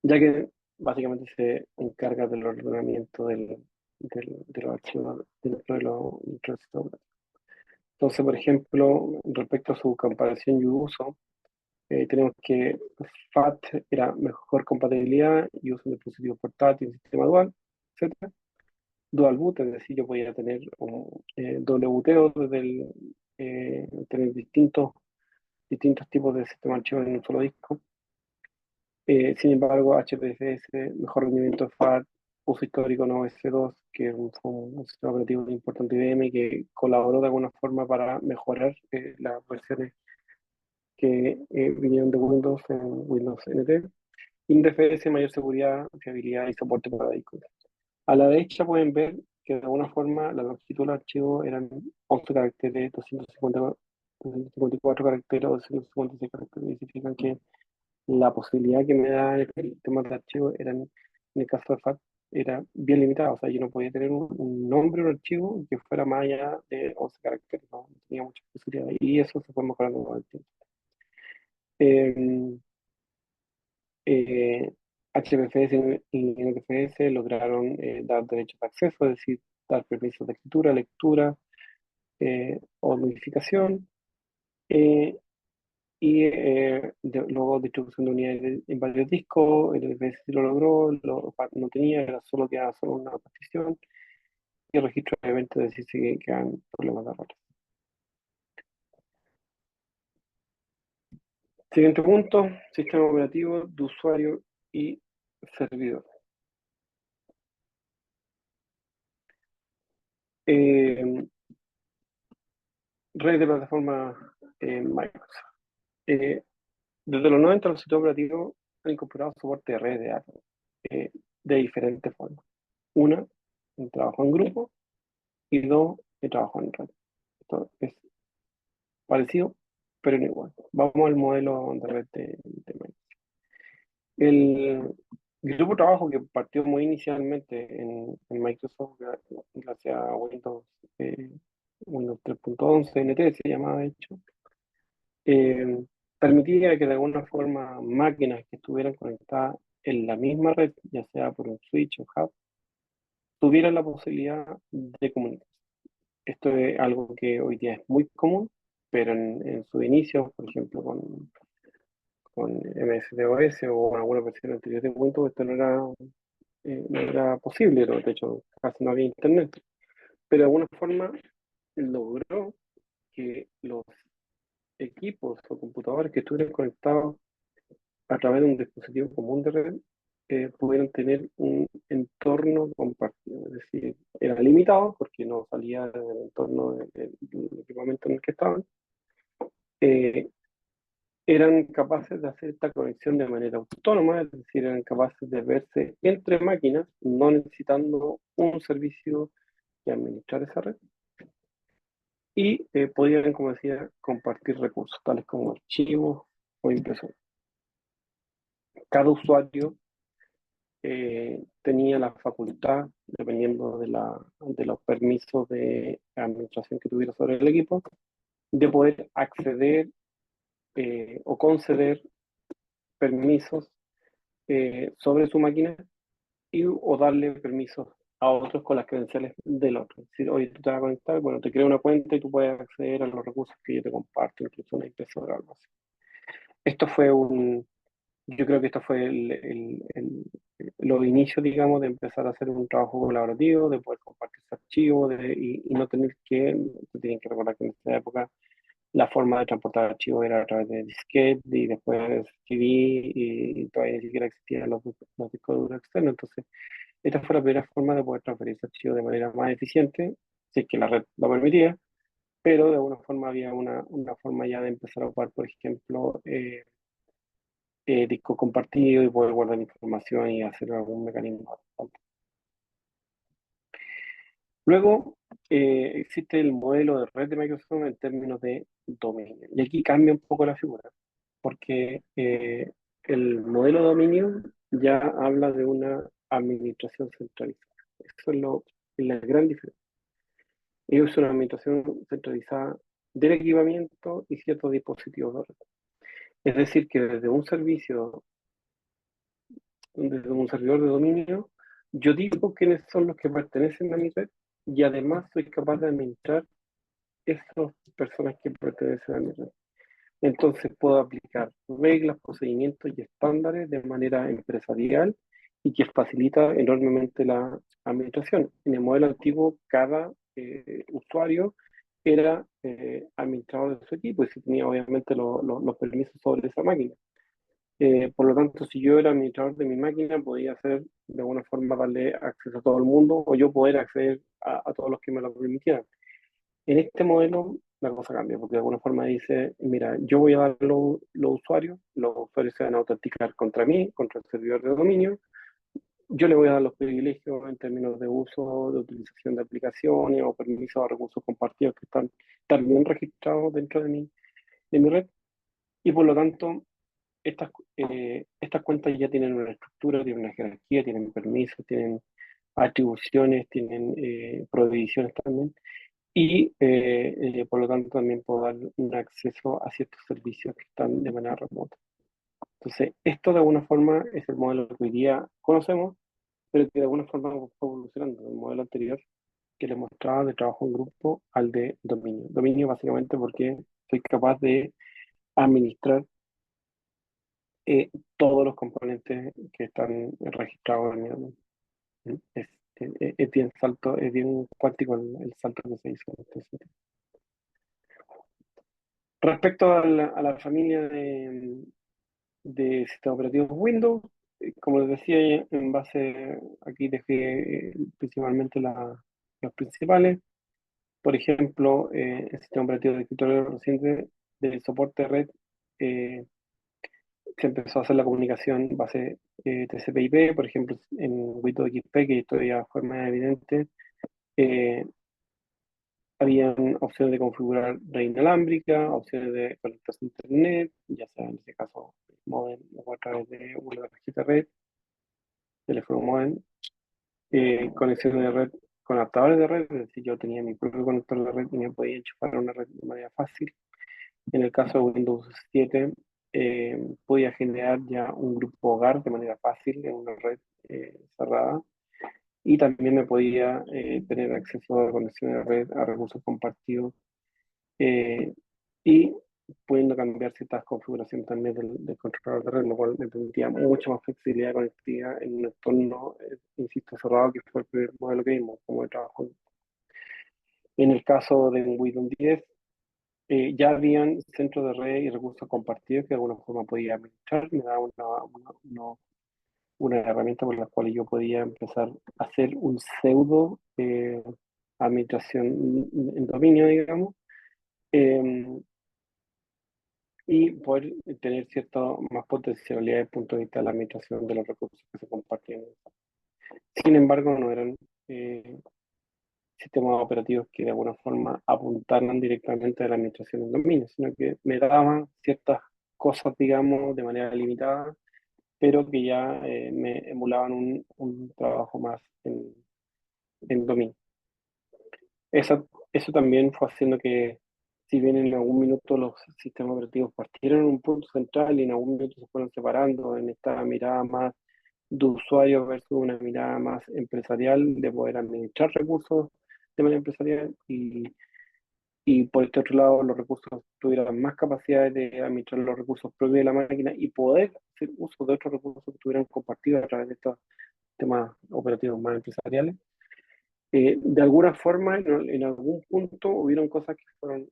ya que básicamente se encarga del ordenamiento de los archivos dentro del sistema operativo. Entonces, por ejemplo, respecto a su comparación y uso, tenemos que FAT era mejor compatibilidad y uso de dispositivos portátiles, sistema dual, etcétera. Dual boot, es decir, yo podía tener un doble booteo tener distintos tipos de sistema de archivos en un solo disco. Sin embargo, HPFS, mejor rendimiento de FAT, uso histórico no S2, que fue un sistema operativo importante de IBM que colaboró de alguna forma para mejorar las versiones que vinieron de Windows en Windows NT. IndFS, mayor seguridad, fiabilidad y soporte para discos. A la derecha pueden ver que de alguna forma la longitud del archivo eran 11 caracteres, 254 caracteres o 256 caracteres. Y significan que la posibilidad que me da el tema de archivo en el caso de FAT, era bien limitada. O sea, yo no podía tener un nombre, un archivo que fuera más allá de 11 caracteres. No tenía mucha posibilidad. Y eso se fue mejorando con el tiempo. Eh, HPFS y NTFS lograron dar derechos de acceso, es decir, dar permisos de escritura, lectura o modificación. eh, y luego distribución de unidades en varios discos. El VS sí lo logró, no tenía, era solo quedaba solo una partición, y el registro de eventos de decirse que quedan problemas de errores. Siguiente punto, sistema operativo de usuario y servidor. Eh, Red de plataforma Microsoft. Eh, Desde los 90 los sistemas operativos han incorporado soporte de red de Apple de diferentes formas. Una, en trabajo en grupo, y dos, en trabajo en red. Esto es parecido, pero no igual. Vamos al modelo de red de Microsoft. El grupo de trabajo que partió muy inicialmente en Microsoft, gracias a Windows, eh, Windows 3.11 NT se llamaba de hecho, eh, permitía que de alguna forma máquinas que estuvieran conectadas en la misma red, ya sea por un switch o hub, tuvieran la posibilidad de comunicarse. Esto es algo que hoy día es muy común, pero en su inicio, por ejemplo, con MS-DOS o en alguna versión anterior de Windows, esto no era posible, ¿no? De hecho, casi no había internet. Pero de alguna forma logró que los equipos o computadores que estuvieran conectados a través de un dispositivo común de red pudieran tener un entorno compartido. Es decir, era limitado porque no salía del entorno del equipamiento en el que estaban. eh, Eran capaces de hacer esta conexión de manera autónoma, es decir, eran capaces de verse entre máquinas, no necesitando un servicio que administrar esa red, y podían, como decía, compartir recursos, tales como archivos o impresoras. Cada usuario tenía la facultad, dependiendo de los permisos de administración que tuviera sobre el equipo, de poder acceder o conceder permisos sobre su máquina o darle permisos a otros con las credenciales del otro. Es decir, oye, tú te vas a conectar, bueno, te creo una cuenta y tú puedes acceder a los recursos que yo te comparto, incluso una impresora o algo así. Esto fue yo creo que esto fue los inicios, digamos, de empezar a hacer un trabajo colaborativo, de poder compartir ese archivo y no tener tienen que recordar que en esta época la forma de transportar archivos era a través de disquete y después CD y todavía ni siquiera existían los discos duros externos. Entonces, esta fue la primera forma de poder transferir ese archivo de manera más eficiente, si es que la red lo permitía, pero de alguna forma había una forma ya de empezar a ocupar, por ejemplo, disco compartido y poder guardar información y hacer algún mecanismo. Luego, existe el modelo de red de Microsoft en términos de dominio. Y aquí cambia un poco la figura, porque el modelo de dominio ya habla de una administración centralizada. Eso es la gran diferencia. Es una administración centralizada del equipamiento y ciertos dispositivos de red. Es decir, que desde un servidor de dominio, yo digo quiénes son los que pertenecen a mi red y además soy capaz de administrar esas personas que pertenecen a mi red. Entonces puedo aplicar reglas, procedimientos y estándares de manera empresarial y que facilita enormemente la administración. En el modelo antiguo, cada usuario era administrador de su equipo y se tenía obviamente los permisos sobre esa máquina. Por lo tanto, si yo era administrador de mi máquina, podía hacer de alguna forma darle acceso a todo el mundo o yo poder acceder a todos los que me lo permitieran. En este modelo la cosa cambia, porque de alguna forma dice, mira, yo voy a dar los usuarios se van a autenticar contra mí, contra el servidor de dominio, yo le voy a dar los privilegios en términos de uso, de utilización de aplicaciones o permisos a recursos compartidos que están también registrados dentro de mi red, y por lo tanto estas cuentas ya tienen una estructura, tienen una jerarquía, tienen permisos, tienen atribuciones, tienen prohibiciones también, y por lo tanto también puedo dar un acceso a ciertos servicios que están de manera remota. Entonces, esto de alguna forma es el modelo que hoy día conocemos, pero que de alguna forma fue evolucionando del modelo anterior que les mostraba de trabajo en grupo al de dominio. Dominio básicamente porque soy capaz de administrar todos los componentes que están registrados en el. Es bien salto, es bien cuántico el salto que se hizo en este sentido. Respecto a la familia de sistemas operativos Windows, como les decía, en base, aquí dejé principalmente los principales. Por ejemplo, el sistema operativo de escritorio reciente de soporte de red, eh, se empezó a hacer la comunicación base TCP/IP, por ejemplo, en Windows XP, que esto ya fue más evidente. eh, Habían opciones de configurar red inalámbrica, opciones de conectarse a Internet, ya sea en este caso modem o a través de una tarjeta red, teléfono modem, conexiones de red con adaptadores de red, es decir, yo tenía mi propio conector de red y me podía enchufar a una red de manera fácil. En el caso de Windows 7, podía generar ya un grupo hogar de manera fácil en una red cerrada y también me podía tener acceso a conexiones de red, a recursos compartidos eh, y pudiendo cambiar ciertas configuraciones también del controlador de red, lo cual me permitía mucha más flexibilidad de conectividad en un entorno, insisto, cerrado, que fue el primer modelo que vimos como de trabajo. En el caso de Windows 10, ya habían centros de red y recursos compartidos que de alguna forma podía administrar, me daba una herramienta por la cual yo podía empezar a hacer un pseudo administración en dominio, digamos, eh, y poder tener cierta más potencialidad desde el punto de vista de la administración de los recursos que se compartían. Sin embargo, no eran eh, sistemas operativos que de alguna forma apuntaran directamente a la administración del dominio, sino que me daban ciertas cosas, digamos, de manera limitada, pero que ya me emulaban un trabajo más en dominio. Eso también fue haciendo que, si bien en algún minuto los sistemas operativos partieron en un punto central y en algún minuto se fueron separando en esta mirada más de usuario versus una mirada más empresarial, de poder administrar recursos de manera empresarial y por este otro lado los recursos tuvieran más capacidades de administrar los recursos propios de la máquina y poder hacer uso de otros recursos que tuvieran compartidos a través de estos temas operativos más empresariales. De alguna forma, en algún punto hubieron cosas que fueron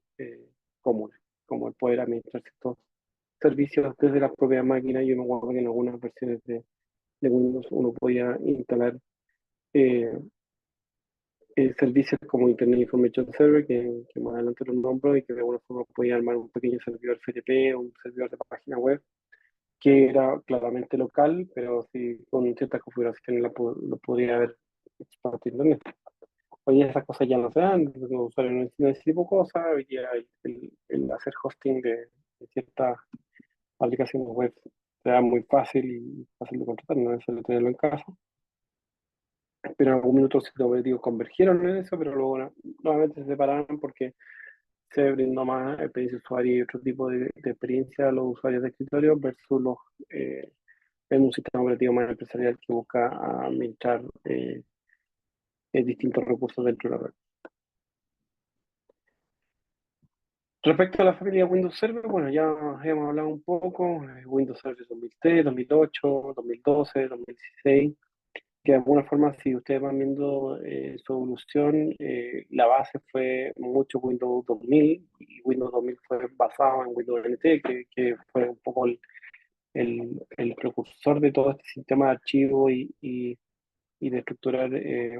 comunes, como el poder administrar estos servicios desde las propias máquinas. Yo me acuerdo que en algunas versiones de Windows uno podía instalar eh, servicios como Internet Information Server, que más adelante los nombro, y que de alguna forma podía armar un pequeño servidor FTP, un servidor de página web, que era claramente local, pero sí con ciertas configuraciones lo podría haber expandido en Internet. Hoy esas cosas ya no se dan, los usuarios no necesitan ese tipo de cosas, hoy día el hacer hosting de ciertas aplicaciones web será muy fácil y fácil de contratar, no es necesario tenerlo en casa. Pero en algún minuto los sistemas operativos convergieron en eso, pero luego nuevamente se separaron porque se brindó más experiencia de usuario y otro tipo de experiencia a los usuarios de escritorio versus eh, en un sistema operativo más empresarial que busca administrar distintos recursos dentro de la red. Respecto a la familia Windows Server, bueno, ya hemos hablado un poco, Windows Server 2003, 2008, 2012, 2016, que de alguna forma, si ustedes van viendo su evolución, la base fue mucho Windows 2000, y Windows 2000 fue basado en Windows NT, que fue un poco el precursor de todo este sistema de archivos y de estructurar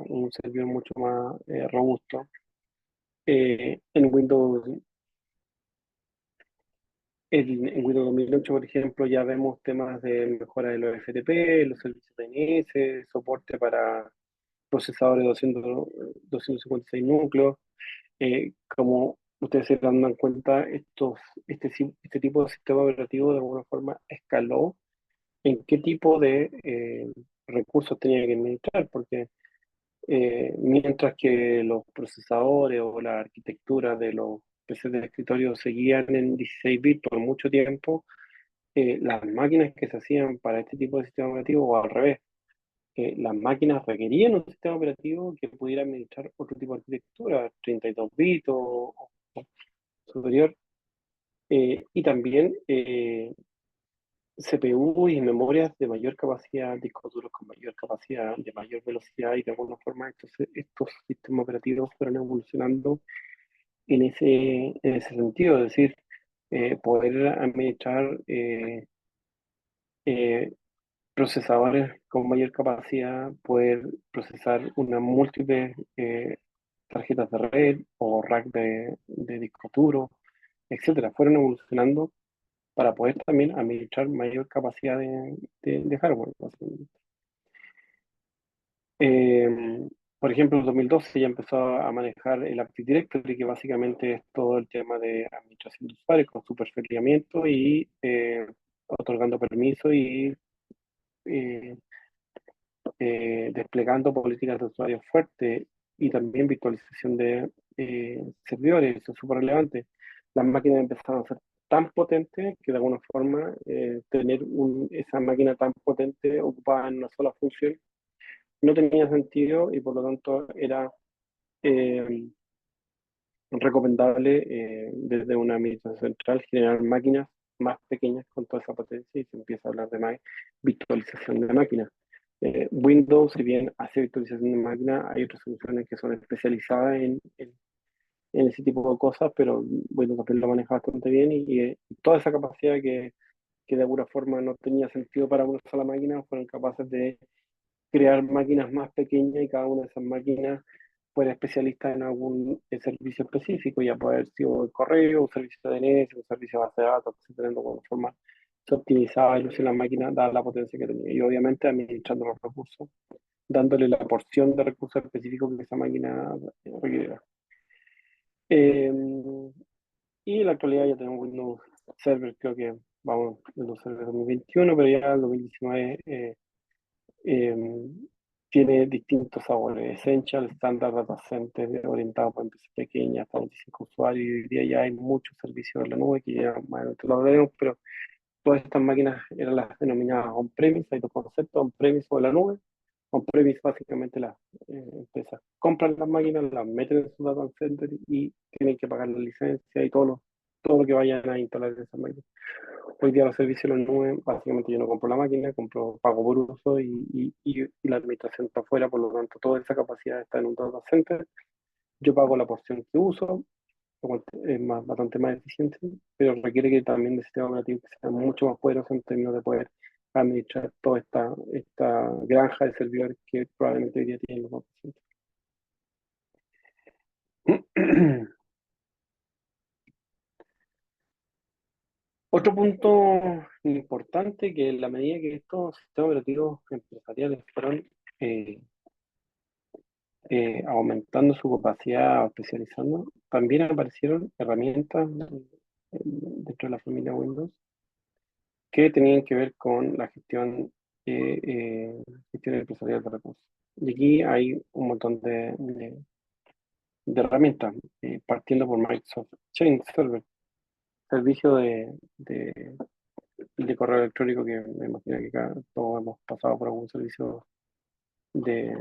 un servidor mucho más robusto. En Windows 2008, por ejemplo, ya vemos temas de mejora de los FTP, los servicios DNS, soporte para procesadores de 256 núcleos. Como ustedes se dan cuenta, este tipo de sistema operativo de alguna forma escaló en qué tipo de recursos tenía que administrar, porque mientras que los procesadores o la arquitectura de los PCs de escritorio seguían en 16 bits por mucho tiempo, las máquinas que se hacían para este tipo de sistema operativo, o al revés, las máquinas requerían un sistema operativo que pudiera administrar otro tipo de arquitectura, 32 bits o superior. Y también CPU y memorias de mayor capacidad, discos duros con mayor capacidad, de mayor velocidad y de alguna forma estos sistemas operativos fueron evolucionando en ese sentido, es decir, poder administrar eh, procesadores con mayor capacidad, poder procesar una múltiple tarjetas de red o rack de disco duro, etcétera, fueron evolucionando para poder también administrar mayor capacidad de hardware, básicamente. Eh, por ejemplo, en 2012 ya empezó a manejar el Active Directory, que básicamente es todo el tema de administración de usuarios con su perfilamiento y otorgando permisos y eh, desplegando políticas de usuario fuertes y también virtualización de servidores. Eso es súper relevante. Las máquinas empezaron a ser tan potentes que de alguna forma tener esa máquina tan potente ocupada en una sola función no tenía sentido y por lo tanto era eh, recomendable desde una administración central generar máquinas más pequeñas con toda esa potencia y se empieza a hablar de más virtualización de máquinas. Windows, si bien hace virtualización de máquinas, hay otras soluciones que son especializadas en ese tipo de cosas, pero Windows también lo maneja bastante bien y toda esa capacidad que de alguna forma no tenía sentido para una sola máquina, fueron capaces de crear máquinas más pequeñas y cada una de esas máquinas fuera especialista en algún servicio específico, ya puede haber sido el correo, un servicio de DNS, un servicio de base de datos, etcétera, de alguna forma se optimizaba el uso de la máquina dada la potencia que tenía. Y obviamente administrando los recursos, dándole la porción de recursos específicos que esa máquina requiera. Eh, y en la actualidad ya tenemos Windows Server, creo que vamos, Windows Server 2021, pero ya el 2019 eh, tiene distintos sabores. Essential, Standard Data Center, orientado para empresas pequeñas, hasta 25 usuarios. Y hoy día ya hay muchos servicios en la nube que ya más adelante lo hablaremos, pero todas estas máquinas eran las denominadas on-premise. Hay dos conceptos, on-premise o en la nube. On-premise básicamente las empresas compran las máquinas, las meten en su data center y tienen que pagar la licencia y todo lo que vayan a instalar en esas máquinas. Hoy día los servicios en la nube, básicamente yo no compro la máquina, compro, pago por uso y la administración está afuera, por lo tanto toda esa capacidad está en un data center. Yo pago la porción que uso, lo cual es bastante más eficiente, pero requiere que también el sistema operativo que sea mucho más poderoso en términos de poder administrar toda esta granja de servidores que probablemente hoy día tienen los data centers. Otro punto importante que en la medida que estos sistemas operativos empresariales fueron eh, aumentando su capacidad o especializando, también aparecieron herramientas dentro de la familia Windows que tenían que ver con la gestión empresarial de recursos. Y aquí hay un montón de herramientas, partiendo por Microsoft Exchange Server, servicio de correo electrónico que me imagino que todos hemos pasado por algún servicio de,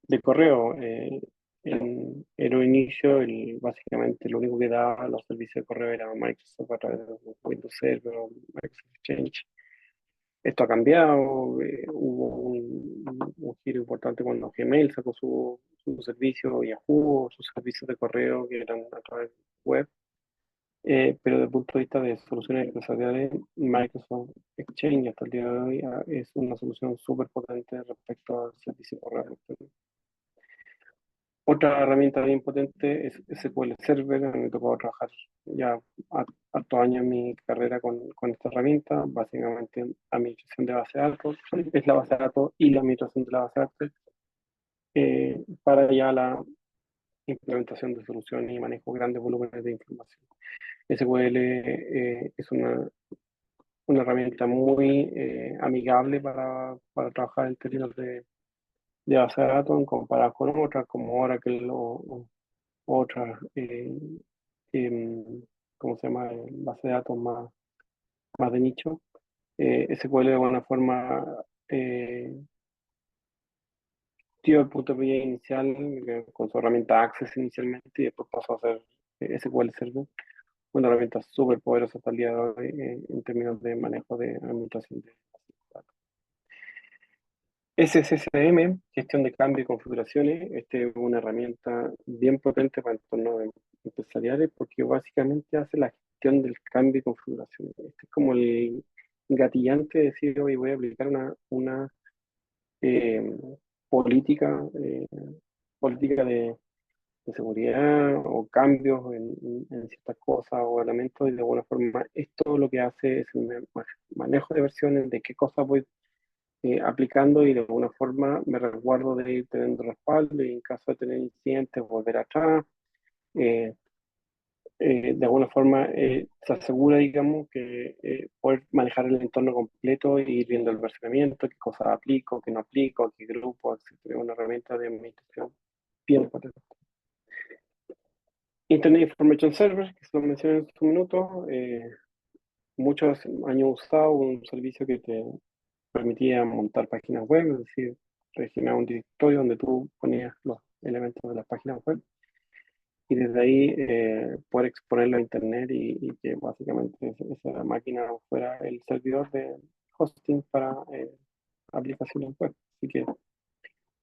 de correo. En un inicio, básicamente lo único que daba los servicios de correo era Microsoft a través de Windows Server o Microsoft Exchange. Esto ha cambiado, hubo un giro importante cuando Gmail sacó su servicio, Yahoo, sus servicios de correo que eran a través de web. Pero desde el punto de vista de soluciones empresariales, Microsoft Exchange hasta el día de hoy es una solución súper potente respecto al servicio de correo electrónico. Otra herramienta bien potente es SQL Server. Me tocó trabajar ya hartos años en mi carrera con esta herramienta. Básicamente, administración de base de datos, es la base de datos y la administración de la base de datos para ya la implementación de soluciones y manejo de grandes volúmenes de información. SQL es una herramienta muy amigable para trabajar en términos de base de datos en comparación con otras como Oracle o otras, ¿cómo se llama? Base de datos más de nicho. SQL de alguna forma dio el punto de vista inicial con su herramienta Access inicialmente y después pasó a ser SQL Server. una herramienta súper poderosa hasta el día de hoy en términos de manejo de administración de datos. SSCM, gestión de cambio y configuraciones, esta es una herramienta bien potente para entornos empresariales porque básicamente hace la gestión del cambio y configuraciones. Este es como el gatillante de decir, hoy voy a aplicar una eh, política, política de seguridad o cambios en ciertas cosas o elementos y de alguna forma esto lo que hace es el manejo de versiones de qué cosas voy aplicando y de alguna forma me resguardo de ir teniendo respaldo y en caso de tener incidentes volver atrás. eh, de alguna forma se asegura, digamos, que poder manejar el entorno completo y ir viendo el versionamiento, qué cosas aplico, qué no aplico, qué grupo, etcétera. Una herramienta de administración bien potente. Internet Information Server, que se lo mencioné en su minuto, muchos años usado, un servicio que te permitía montar páginas web, es decir, regionar un directorio donde tú ponías los elementos de las páginas web y desde ahí poder exponerlo a internet y que básicamente esa máquina fuera el servidor de hosting para aplicaciones web. Así que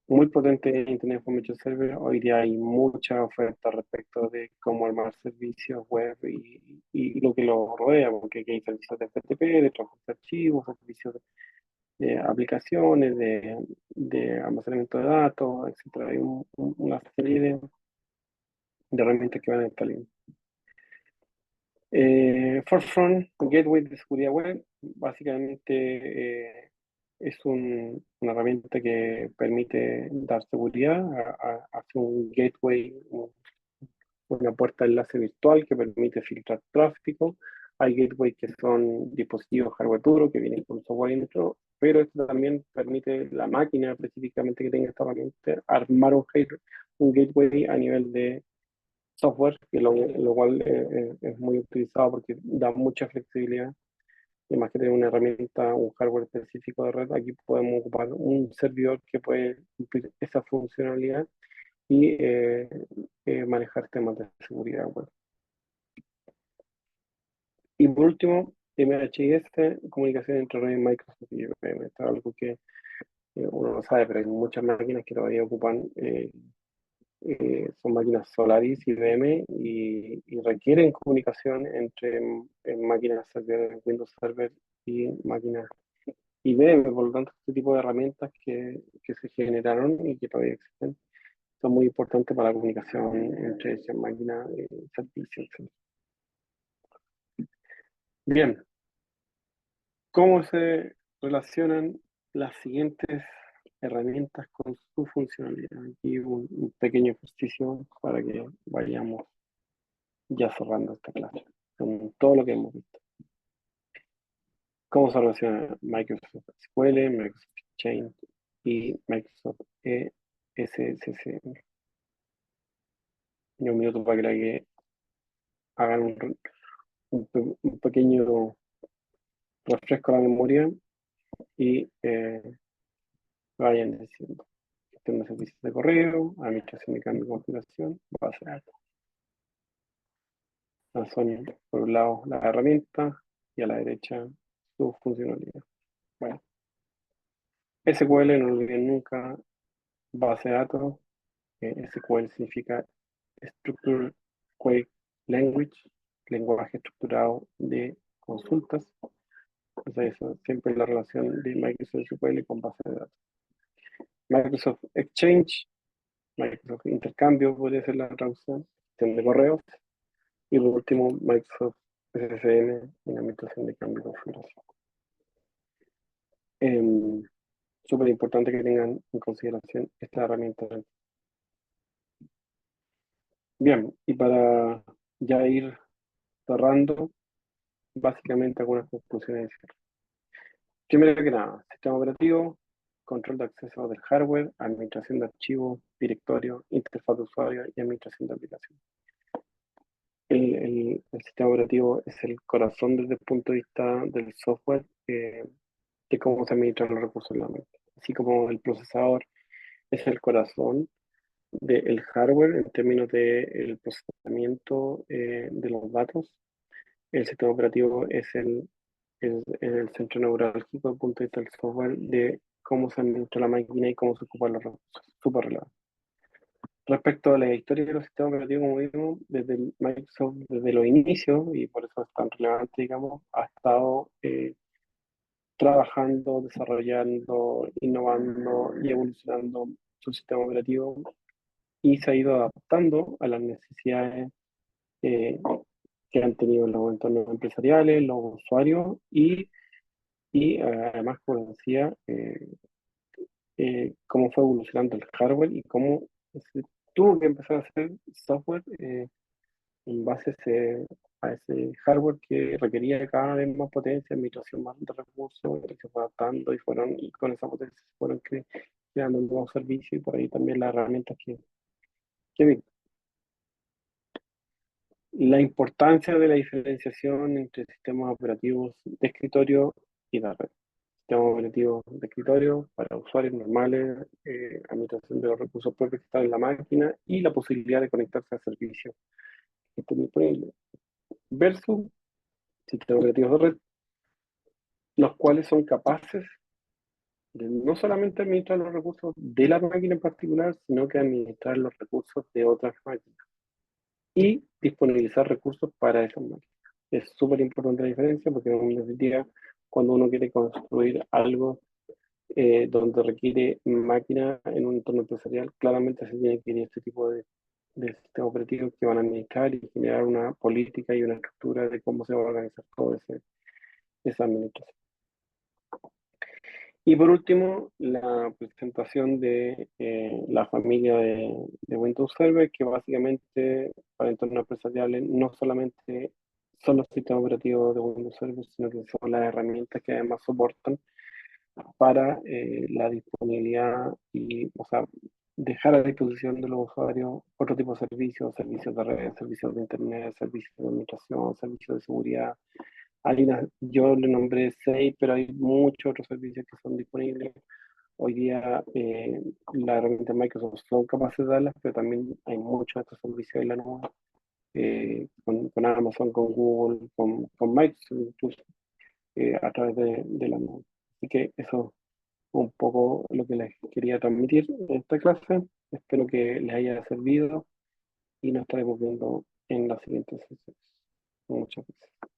muy potente Internet Information Server. Hoy día hay mucha oferta respecto de cómo armar servicios web y lo que lo rodea, porque aquí hay servicios de FTP, de transporte de archivos, servicios de aplicaciones, de almacenamiento de datos, etcétera. Hay una serie de herramientas que van en esta línea. Forefront, Gateway de seguridad web, básicamente una herramienta que permite dar seguridad, hace un gateway, una puerta de enlace virtual que permite filtrar tráfico. Hay gateways que son dispositivos hardware duro que vienen con software dentro, pero esto también permite la máquina específicamente que tenga esta herramienta armar un gateway a nivel de software, que lo cual es muy utilizado porque da mucha flexibilidad. Y más que tener una herramienta, un hardware específico de red, aquí podemos ocupar un servidor que puede cumplir esa funcionalidad y manejar temas de seguridad web. Y por último, MHIS, comunicación entre red Microsoft y IBM. Esto es algo que uno no sabe, pero hay muchas máquinas que todavía ocupan son máquinas Solaris IBM y requieren comunicación entre máquinas server, Windows Server y máquinas IBM. Por lo tanto, este tipo de herramientas que se generaron y que todavía existen son muy importantes para la comunicación entre esas máquinas y servicios, etc. Bien, ¿cómo se relacionan las siguientes herramientas con su funcionalidad? Aquí un pequeño ejercicio para que vayamos ya cerrando esta clase con todo lo que hemos visto. ¿Cómo se relaciona Microsoft SQL, Microsoft Exchange y Microsoft ESSM? Y un minuto para que hagan un pequeño refresco a la memoria y vayan diciendo. Gestión de servicios de correo, administración de cambio y configuración, base de datos. Son por un lado las herramientas y a la derecha su funcionalidad. Bueno, SQL no lo olviden nunca, base de datos. SQL significa Structured Query Language, lenguaje estructurado de consultas. Entonces, eso siempre es la relación de Microsoft SQL con base de datos. Microsoft Exchange, Microsoft Intercambio podría ser la traducción, gestión de correos. Y por último, Microsoft SSM en administración de cambio y configuración. Súper importante que tengan en consideración esta herramienta. Bien, y para ya ir cerrando, básicamente algunas conclusiones. Primero que nada, sistema operativo, control de acceso del hardware, administración de archivos, directorio, interfaz de usuario y administración de aplicaciones. El sistema operativo es el corazón desde el punto de vista del software, de cómo se administran los recursos en la mente. Así como el procesador es el corazón del hardware en términos del procesamiento de los datos, El sistema operativo es el centro neurálgico desde el punto de vista del software de cómo se administra la máquina y cómo se ocupan los recursos. Súper relevante. Respecto a la historia de los sistemas operativos, como vimos, desde el Microsoft, desde los inicios, y por eso es tan relevante, digamos, ha estado trabajando, desarrollando, innovando y evolucionando su sistema operativo y se ha ido adaptando a las necesidades eh, que han tenido los entornos empresariales, los usuarios y además, como decía, cómo fue evolucionando el hardware y cómo se tuvo que empezar a hacer software en base a ese hardware que requería cada vez más potencia, administración más de recursos, y se fue adaptando y con esa potencia se fueron creando nuevos servicios y por ahí también las herramientas que vi. La importancia de la diferenciación entre sistemas operativos de escritorio y de red. Sistemas operativos de escritorio para usuarios normales, administración de los recursos propios que están en la máquina y la posibilidad de conectarse a servicios que estén disponibles. Versus sistemas operativos de red, los cuales son capaces de no solamente administrar los recursos de la máquina en particular, sino que administrar los recursos de otras máquinas y disponibilizar recursos para esas máquinas. Es súper importante la diferencia porque en definitiva, cuando uno quiere construir algo donde requiere máquina en un entorno empresarial, claramente se tiene que ir este tipo de sistemas operativos que van a administrar y generar una política y una estructura de cómo se va a organizar todo esa administración. Y por último, la presentación de la familia de Windows Server, que básicamente para entornos empresariales no solamente son los sistemas operativos de Windows Server, sino que son las herramientas que además soportan para la disponibilidad y, o sea, dejar a disposición de los usuarios otro tipo de servicios, servicios de red, servicios de internet, servicios de administración, servicios de seguridad. Yo le nombré 6, pero hay muchos otros servicios que son disponibles. Hoy día las herramientas de Microsoft son capaces de darlas, pero también hay muchos de estos servicios en la nube, con Amazon, con Google, con Microsoft, incluso a través de la nube. Así que eso un poco lo que les quería transmitir en esta clase. Espero que les haya servido y nos estaremos viendo en las siguientes sesiones. Muchas gracias.